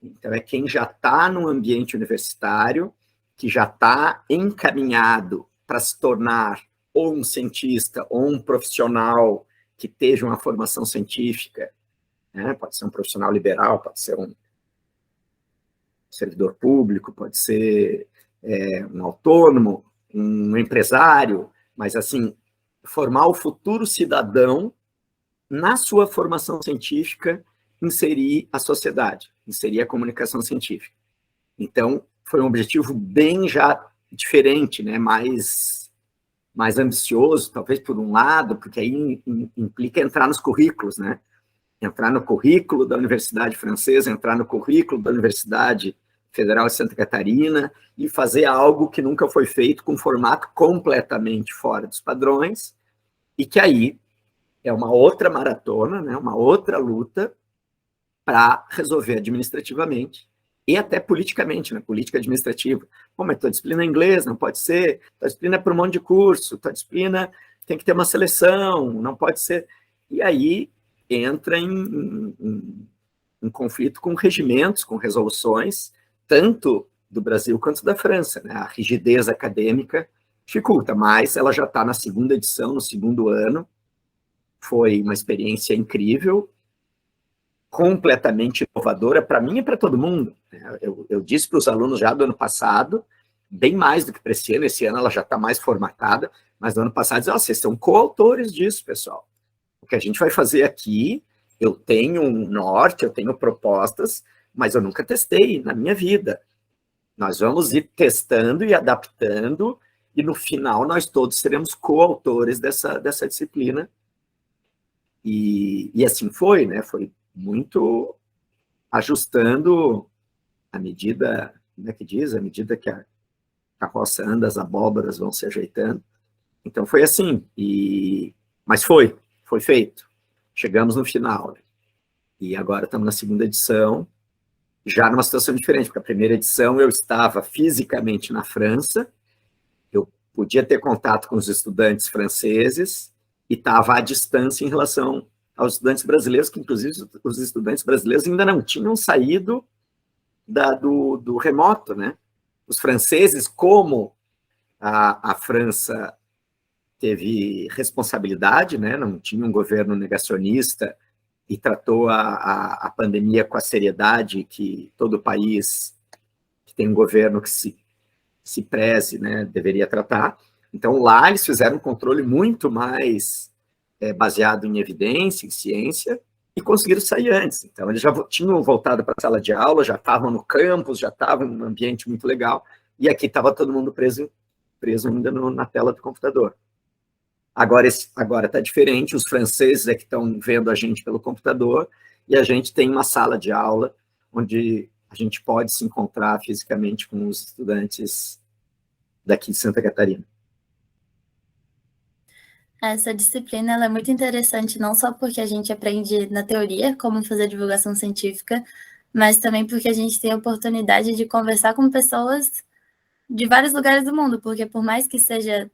Então, é quem já está no ambiente universitário, que já está encaminhado para se tornar ou um cientista ou um profissional que esteja uma formação científica, né? Pode ser um profissional liberal, pode ser um servidor público, pode ser um autônomo, um empresário, mas, assim, formar o futuro cidadão na sua formação científica, inserir a sociedade, inserir a comunicação científica. Então, foi um objetivo bem já diferente, né? mais ambicioso, talvez por um lado, porque aí implica entrar nos currículos, né? Entrar no currículo da Universidade Francesa, entrar no currículo da Universidade Federal de Santa Catarina, e fazer algo que nunca foi feito, com um formato completamente fora dos padrões, e que aí é uma outra maratona, né, uma outra luta para resolver administrativamente e até politicamente, na política administrativa. Bom, mas tua disciplina é inglês, não pode ser, tua disciplina é por um monte de curso, tua disciplina tem que ter uma seleção, não pode ser... E aí entra em conflito com regimentos, com resoluções, tanto do Brasil quanto da França, né? A rigidez acadêmica dificulta, mas ela já está na segunda edição, no segundo ano. Foi uma experiência incrível, completamente inovadora para mim e para todo mundo. Eu disse para os alunos já do ano passado, bem mais do que para esse ano ela já está mais formatada, mas no ano passado, vocês são coautores disso, pessoal. O que a gente vai fazer aqui, eu tenho um norte, eu tenho propostas, mas eu nunca testei na minha vida. Nós vamos ir testando e adaptando, e no final nós todos seremos coautores dessa disciplina. E assim foi, né? Foi muito ajustando à medida, como é que diz? À medida que a carroça anda, as abóboras vão se ajeitando. Então foi assim, mas foi feito. Chegamos no final, né? E agora estamos na segunda edição, já numa situação diferente, porque a primeira edição eu estava fisicamente na França, eu podia ter contato com os estudantes franceses e estava à distância em relação aos estudantes brasileiros, que inclusive os estudantes brasileiros ainda não tinham saído do remoto, né? Os franceses, como a França teve responsabilidade, né? Não tinha um governo negacionista e tratou a pandemia com a seriedade que todo país que tem um governo que se preze, né, deveria tratar. Então, lá eles fizeram um controle muito mais baseado em evidência, em ciência, e conseguiram sair antes. Então, eles já tinham voltado para a sala de aula, já estavam no campus, já estavam num ambiente muito legal, e aqui estava todo mundo preso ainda na tela do computador. Agora está diferente, os franceses é que estão vendo a gente pelo computador, e a gente tem uma sala de aula onde a gente pode se encontrar fisicamente com os estudantes daqui de Santa Catarina. Essa disciplina ela é muito interessante, não só porque a gente aprende na teoria como fazer divulgação científica, mas também porque a gente tem a oportunidade de conversar com pessoas de vários lugares do mundo, porque por mais que sejam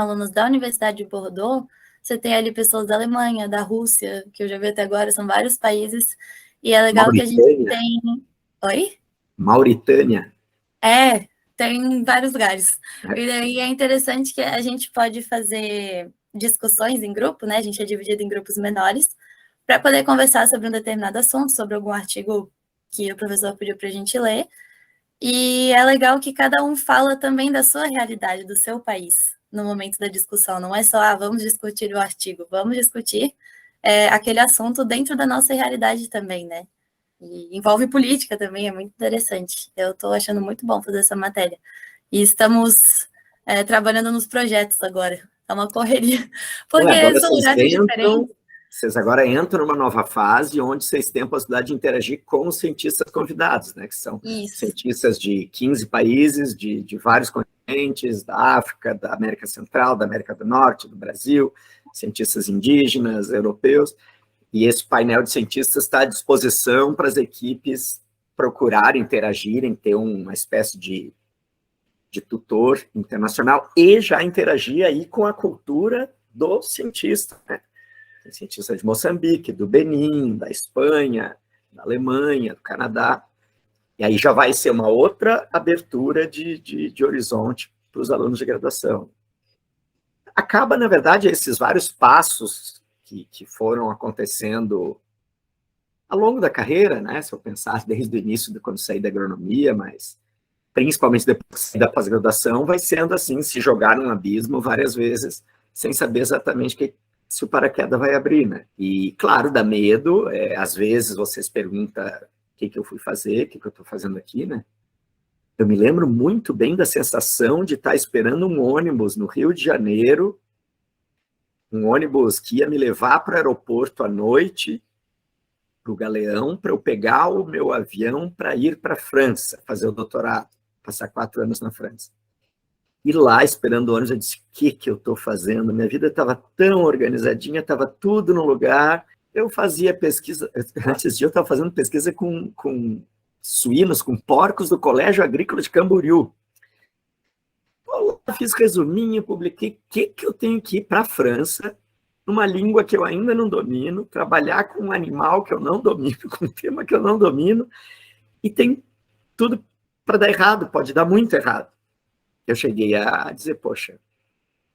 alunos da Universidade de Bordeaux, você tem ali pessoas da Alemanha, da Rússia, que eu já vi até agora, são vários países, e é legal que a gente tem... Oi? Mauritânia. Tem vários lugares. E daí é interessante que a gente pode fazer discussões em grupo, né? A gente é dividido em grupos menores, para poder conversar sobre um determinado assunto, sobre algum artigo que o professor pediu para a gente ler. E é legal que cada um fala também da sua realidade, do seu país, no momento da discussão. Não é só, vamos discutir o artigo, vamos discutir aquele assunto dentro da nossa realidade também, né? E envolve política também, é muito interessante. Eu estou achando muito bom fazer essa matéria. E estamos trabalhando nos projetos agora. É uma correria. Porque são lugares diferentes. Vocês agora entram numa nova fase onde vocês têm a possibilidade de interagir com os cientistas convidados, né? Que são cientistas de 15 países, de vários continentes, da África, da América Central, da América do Norte, do Brasil, cientistas indígenas, europeus. E esse painel de cientistas está à disposição para as equipes procurarem, interagirem, ter uma espécie de tutor internacional e já interagir aí com a cultura do cientista, né? Tem cientistas de Moçambique, do Benin, da Espanha, da Alemanha, do Canadá. E aí já vai ser uma outra abertura de horizonte para os alunos de graduação. Acaba, na verdade, esses vários passos que foram acontecendo ao longo da carreira, né? Se eu pensar desde o início, de quando saí da agronomia, mas principalmente depois da pós-graduação, vai sendo assim, se jogar num abismo várias vezes, sem saber exatamente se o paraquedas vai abrir, né? E, claro, dá medo, às vezes você se pergunta o que eu fui fazer, o que eu estou fazendo aqui, né? Eu me lembro muito bem da sensação de estar esperando um ônibus no Rio de Janeiro, um ônibus que ia me levar para o aeroporto à noite, para o Galeão para eu pegar o meu avião para ir para a França, fazer o doutorado, passar 4 anos na França. E lá, esperando o ônibus, eu disse, o que eu estou fazendo? Minha vida estava tão organizadinha, estava tudo no lugar. Eu fazia pesquisa, antes de eu estava fazendo pesquisa com suínos, com porcos do Colégio Agrícola de Camboriú. Eu fiz resuminho, publiquei, o que eu tenho que ir para a França, numa língua que eu ainda não domino, trabalhar com um animal que eu não domino, com um tema que eu não domino, e tem tudo para dar errado, pode dar muito errado. Eu cheguei a dizer, poxa,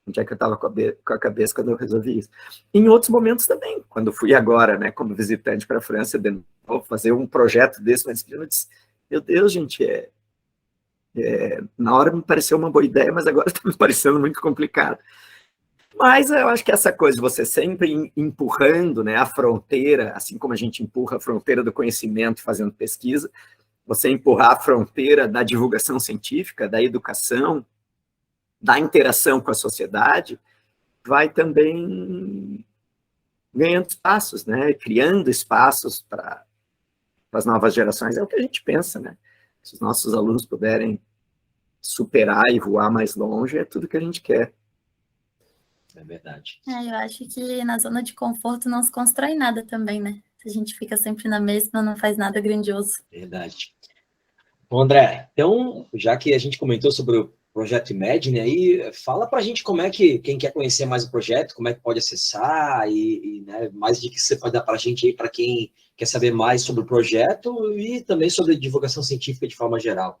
onde é que eu estava com a cabeça quando eu resolvi isso? Em outros momentos também, quando fui agora, né, como visitante para a França, vou fazer um projeto desse, mas eu disse, meu Deus, gente, na hora me pareceu uma boa ideia, mas agora está me parecendo muito complicado. Mas eu acho que essa coisa de você sempre empurrando, né, a fronteira, assim como a gente empurra a fronteira do conhecimento fazendo pesquisa, você empurrar a fronteira da divulgação científica, da educação, da interação com a sociedade, vai também ganhando espaços, né? Criando espaços para as novas gerações. É o que a gente pensa, né? Se os nossos alunos puderem superar e voar mais longe, é tudo que a gente quer. É verdade. Eu acho que na zona de conforto não se constrói nada também, né? Se a gente fica sempre na mesma, não faz nada grandioso. Verdade. Bom, André, então, já que a gente comentou sobre o projeto Imagine, aí fala pra gente como é que, quem quer conhecer mais o projeto, como é que pode acessar né, mais dicas que você pode dar pra gente aí, para quem quer saber mais sobre o projeto e também sobre divulgação científica de forma geral.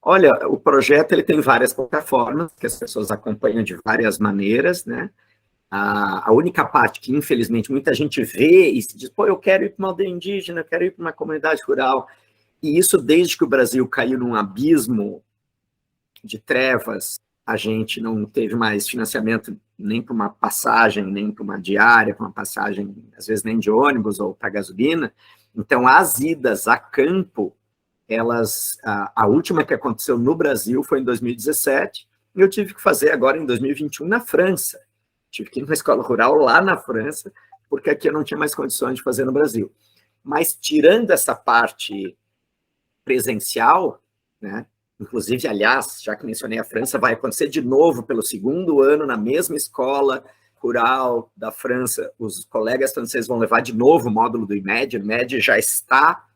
Olha, o projeto ele tem várias plataformas que as pessoas acompanham de várias maneiras, né? A única parte que, infelizmente, muita gente vê e se diz, pô, eu quero ir para uma aldeia indígena, eu quero ir para uma comunidade rural. E isso, desde que o Brasil caiu num abismo de trevas, a gente não teve mais financiamento nem para uma passagem, nem para uma diária, para uma passagem, às vezes nem de ônibus ou para gasolina. Então, as idas a campo, a última que aconteceu no Brasil foi em 2017, e eu tive que fazer agora em 2021 na França. Tive que ir numa escola rural lá na França, porque aqui eu não tinha mais condições de fazer no Brasil. Mas tirando essa parte presencial, né, inclusive, aliás, já que mencionei a França, vai acontecer de novo pelo 2º ano na mesma escola rural da França. Os colegas franceses vão levar de novo o módulo do IMED. O IMED já está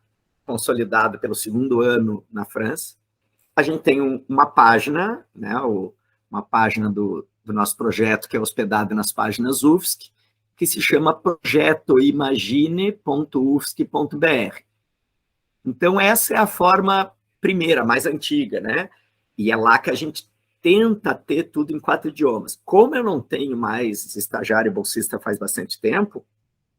consolidado pelo 2º ano na França. A gente tem uma página, né, uma página do nosso projeto que é hospedada nas páginas UFSC, que se chama projetoimagine.ufsc.br. Então, essa é a forma primeira, mais antiga, né? E é lá que a gente tenta ter tudo em 4 idiomas. Como eu não tenho mais estagiário e bolsista faz bastante tempo,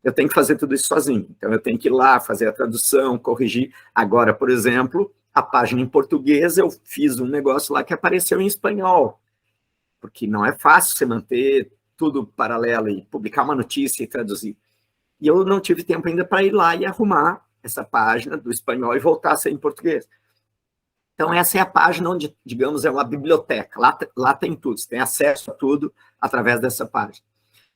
eu tenho que fazer tudo isso sozinho. Então, eu tenho que ir lá, fazer a tradução, corrigir. Agora, por exemplo, a página em português, eu fiz um negócio lá que apareceu em espanhol, porque não é fácil você manter tudo paralelo e publicar uma notícia e traduzir. E eu não tive tempo ainda para ir lá e arrumar essa página do espanhol e voltar a ser em português. Então, essa é a página onde, digamos, é uma biblioteca. Lá tem tudo, você tem acesso a tudo através dessa página.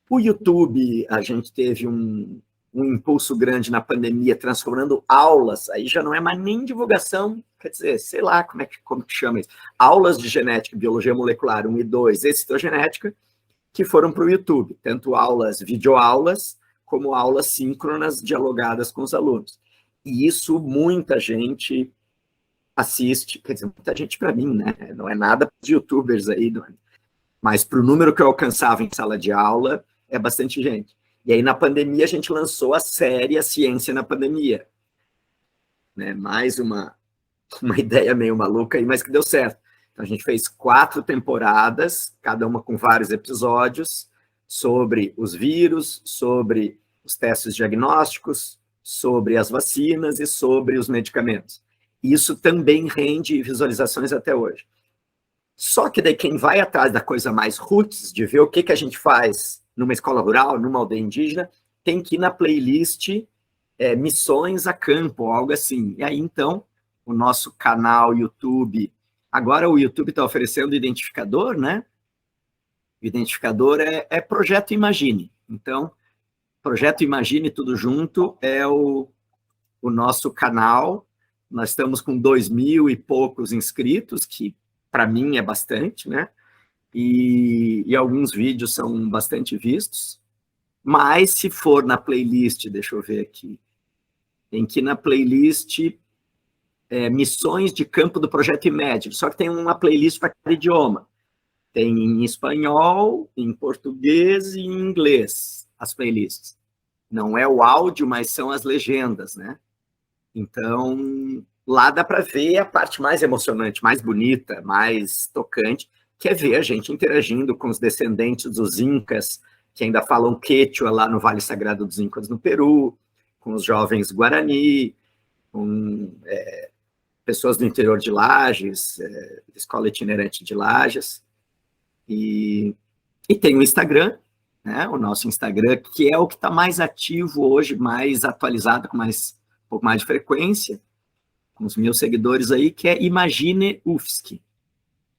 O YouTube, a gente teve um impulso grande na pandemia, transformando aulas, aí já não é mais nem divulgação, quer dizer, sei lá como que chama isso, aulas de genética, biologia molecular 1 e 2, excitogenética, que foram para o YouTube, tanto aulas, videoaulas, como aulas síncronas dialogadas com os alunos. E isso muita gente assiste, quer dizer, muita gente para mim, né? Não é nada para os youtubers aí, mas para o número que eu alcançava em sala de aula, é bastante gente. E aí, na pandemia, a gente lançou a série A Ciência na Pandemia. Né? Mais uma ideia meio maluca aí, mas que deu certo. Então, a gente fez 4 temporadas, cada uma com vários episódios, sobre os vírus, sobre os testes diagnósticos, sobre as vacinas e sobre os medicamentos. Isso também rende visualizações até hoje. Só que daí quem vai atrás da coisa mais roots, de ver o que a gente faz numa escola rural, numa aldeia indígena, tem que ir na playlist Missões a Campo, algo assim. E aí, então, o nosso canal YouTube, agora o YouTube está oferecendo identificador, né? O identificador é Projeto Imagine. Então, Projeto Imagine Tudo Junto é o nosso canal. Nós estamos com 2.000 e poucos inscritos, que para mim é bastante, né? E alguns vídeos são bastante vistos. Mas se for na playlist, deixa eu ver aqui, tem que na playlist Missões de Campo do Projeto Imagine, só que tem uma playlist para cada idioma. Tem em espanhol, em português e em inglês as playlists. Não é o áudio, mas são as legendas, né? Então, lá dá para ver a parte mais emocionante, mais bonita, mais tocante, que é ver a gente interagindo com os descendentes dos Incas, que ainda falam quechua lá no Vale Sagrado dos Incas, no Peru, com os jovens Guarani, com pessoas do interior de Lages, Escola Itinerante de Lages. E tem o Instagram, né, o nosso Instagram, que é o que está mais ativo hoje, mais atualizado, com um pouco mais de frequência, com os meus seguidores aí, que é Imagine UFSC.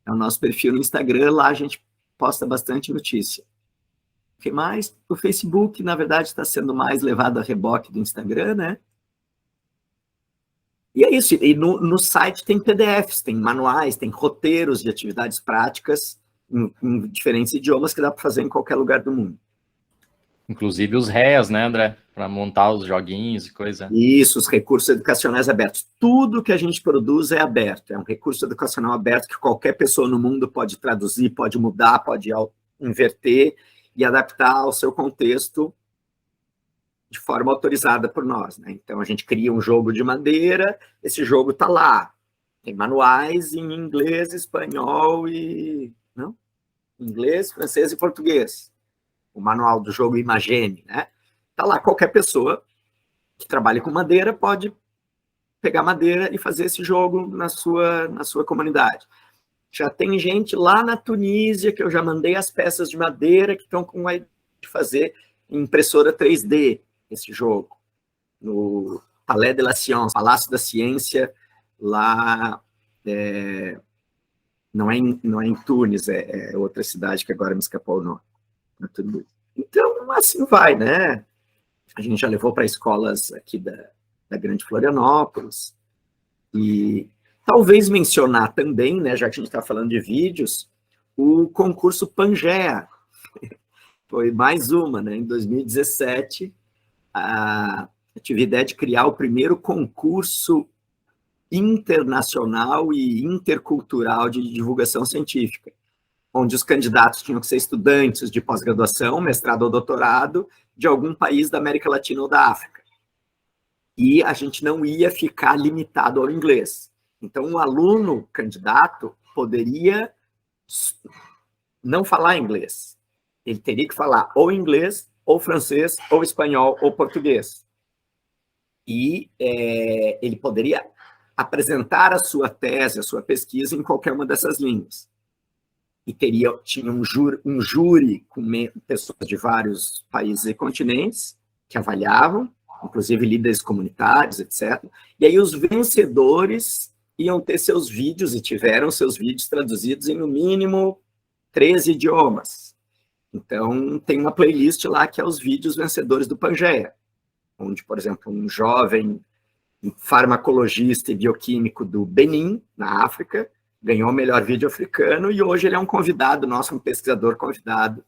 É o nosso perfil no Instagram, lá a gente posta bastante notícia. O que mais? O Facebook, na verdade, está sendo mais levado a reboque do Instagram, né? E é isso. E no site tem PDFs, tem manuais, tem roteiros de atividades práticas em diferentes idiomas que dá para fazer em qualquer lugar do mundo. Inclusive os REAs, né, André? Para montar os joguinhos e coisa. Isso, os recursos educacionais abertos. Tudo que a gente produz é aberto. É um recurso educacional aberto que qualquer pessoa no mundo pode traduzir, pode mudar, pode inverter e adaptar ao seu contexto de forma autorizada por nós, né? Então, a gente cria um jogo de madeira, esse jogo está lá. Tem manuais em inglês, espanhol e... Não? Inglês, francês e português. O manual do jogo Imagine, né? Está lá, qualquer pessoa que trabalhe com madeira pode pegar madeira e fazer esse jogo na sua comunidade. Já tem gente lá na Tunísia que eu já mandei as peças de madeira que estão com a ideia de fazer em impressora 3D esse jogo. No Palais de la Science, Palácio da Ciência, lá... Não é em Tunis, é outra cidade que agora me escapou o nome. Então, assim vai, né? A gente já levou para escolas aqui da Grande Florianópolis. E talvez mencionar também, né, já que a gente está falando de vídeos, o concurso Pangea. Foi mais uma, né? Em 2017, eu tive a ideia de criar o primeiro concurso internacional e intercultural de divulgação científica, onde os candidatos tinham que ser estudantes de pós-graduação, mestrado ou doutorado, de algum país da América Latina ou da África. E a gente não ia ficar limitado ao inglês. Então, um aluno candidato poderia não falar inglês. Ele teria que falar ou inglês, ou francês, ou espanhol, ou português. E ele poderia apresentar a sua tese, a sua pesquisa em qualquer uma dessas línguas. E tinha um júri com pessoas de vários países e continentes que avaliavam, inclusive líderes comunitários, etc. E aí os vencedores iam ter seus vídeos, e tiveram seus vídeos traduzidos em, no mínimo, 13 idiomas. Então, tem uma playlist lá que é os vídeos vencedores do Pangea, onde, por exemplo, um jovem farmacologista e bioquímico do Benin, na África, ganhou o melhor vídeo africano, e hoje ele é um convidado nosso, um pesquisador convidado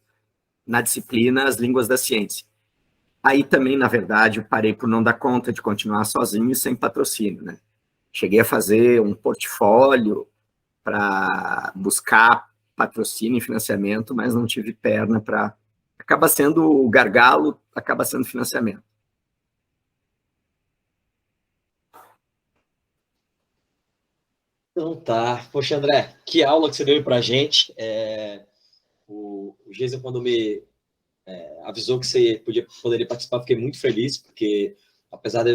na disciplina As Línguas da Ciência. Aí também, na verdade, eu parei por não dar conta de continuar sozinho e sem patrocínio, né? Cheguei a fazer um portfólio para buscar patrocínio e financiamento, mas não tive perna para... Acaba sendo o gargalo, acaba sendo financiamento. Então tá. Poxa, André, que aula que você deu pra gente. O Geisa, quando me avisou que você poderia participar, fiquei muito feliz, porque apesar de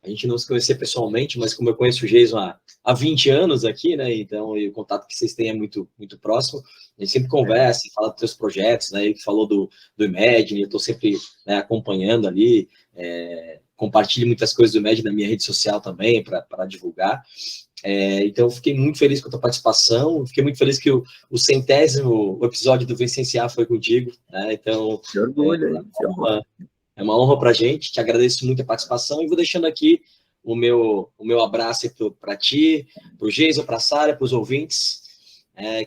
a gente não se conhecer pessoalmente, mas como eu conheço o Geison há 20 anos aqui, né, então, e o contato que vocês têm é muito, muito próximo, a gente sempre conversa, fala dos seus projetos, né, ele falou do Imagine, eu estou sempre, né, acompanhando ali, compartilho muitas coisas do Imagine na minha rede social também, para divulgar. Então, eu fiquei muito feliz com a tua participação, fiquei muito feliz que o 100º episódio do Vicenciar foi contigo, né? Então, Que orgulho, hein? Que honra. É uma honra para a gente, te agradeço muito a participação e vou deixando aqui o meu abraço para ti, para o Jason, para a Sara, para os ouvintes,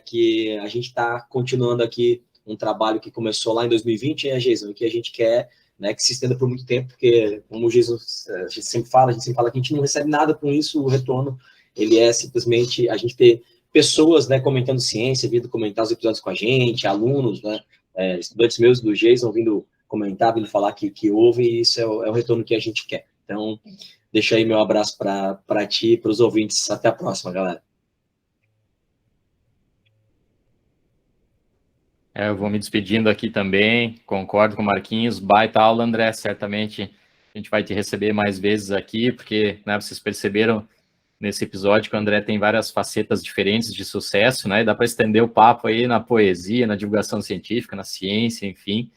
que a gente está continuando aqui um trabalho que começou lá em 2020, né, Jason, que a gente quer, né, que se estenda por muito tempo, porque, como o Jason a gente sempre fala que a gente não recebe nada com isso, o retorno, ele é simplesmente a gente ter pessoas, né, comentando ciência, vindo comentar os episódios com a gente, alunos, né, estudantes meus do Jason vindo comentar, vindo falar que ouve, e isso é o retorno que a gente quer. Então, deixa aí meu abraço para ti e para os ouvintes. Até a próxima, galera. Eu vou me despedindo aqui também, concordo com o Marquinhos, baita aula, André, certamente a gente vai te receber mais vezes aqui, porque, né, vocês perceberam nesse episódio que o André tem várias facetas diferentes de sucesso, né, e dá para estender o papo aí na poesia, na divulgação científica, na ciência, enfim,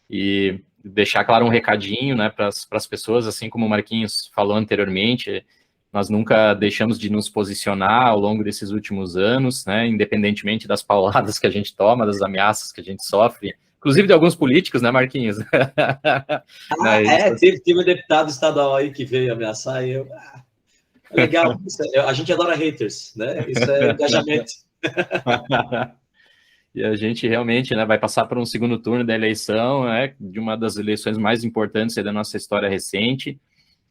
e deixar, claro, um recadinho, né, para as pessoas, assim como o Marquinhos falou anteriormente, nós nunca deixamos de nos posicionar ao longo desses últimos anos, né, independentemente das pauladas que a gente toma, das ameaças que a gente sofre, inclusive de alguns políticos, né, Marquinhos? Teve um deputado estadual aí que veio ameaçar e eu... legal, a gente adora haters, né, isso é engajamento. E a gente realmente, né, vai passar por um segundo turno da eleição, né, de uma das eleições mais importantes da nossa história recente.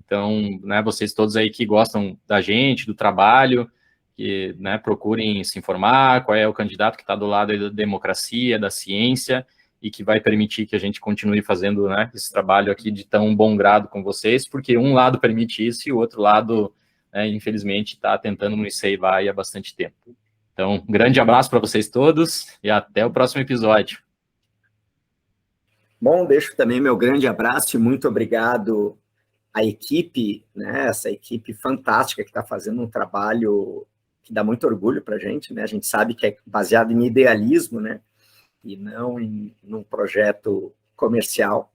Então, né, vocês todos aí que gostam da gente, do trabalho, que, né, procurem se informar qual é o candidato que está do lado da democracia, da ciência, e que vai permitir que a gente continue fazendo, né, esse trabalho aqui de tão bom grado com vocês, porque um lado permite isso e o outro lado, né, infelizmente, está tentando nos ceivar aí há bastante tempo. Então, um grande abraço para vocês todos e até o próximo episódio. Bom, deixo também meu grande abraço e muito obrigado à equipe, né? Essa equipe fantástica que está fazendo um trabalho que dá muito orgulho para a gente, né? A gente sabe que é baseado em idealismo, né? E não num projeto comercial.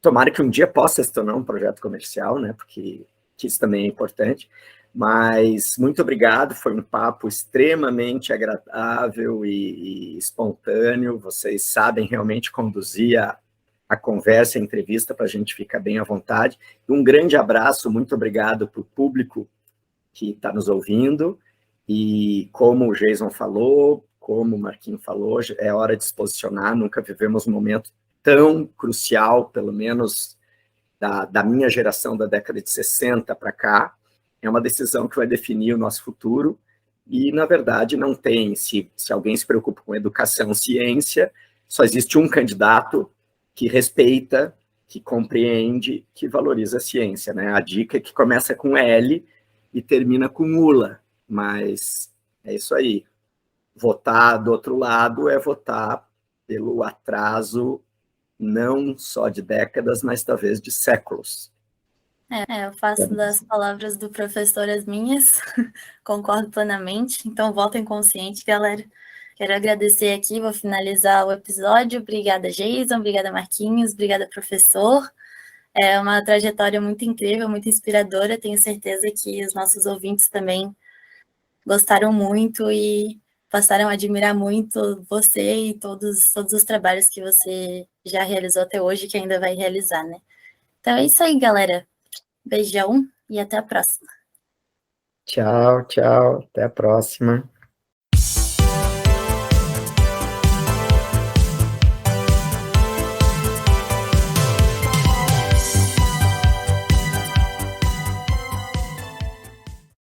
Tomara que um dia possa se tornar um projeto comercial, né? Porque isso também é importante. Mas muito obrigado, foi um papo extremamente agradável e espontâneo. Vocês sabem realmente conduzir a conversa, a entrevista, para a gente ficar bem à vontade. E um grande abraço, muito obrigado para o público que está nos ouvindo. E como o Jason falou, como o Marquinhos falou, é hora de se posicionar. Nunca vivemos um momento tão crucial, pelo menos da minha geração, da década de 60 para cá. É uma decisão que vai definir o nosso futuro e, na verdade, não tem. Se alguém se preocupa com educação, ciência, só existe um candidato que respeita, que compreende, que valoriza a ciência, né? A dica é que começa com L e termina com ULA, mas é isso aí. Votar do outro lado é votar pelo atraso não só de décadas, mas talvez de séculos. Eu faço das palavras do professor as minhas, concordo plenamente, então votem consciente, galera. Quero agradecer aqui, vou finalizar o episódio. Obrigada, Jason, obrigada, Marquinhos, obrigada, professor. É uma trajetória muito incrível, muito inspiradora, tenho certeza que os nossos ouvintes também gostaram muito e passaram a admirar muito você e todos os trabalhos que você já realizou até hoje e que ainda vai realizar, né? Então é isso aí, galera. Beijão e até a próxima. Tchau, tchau. Até a próxima.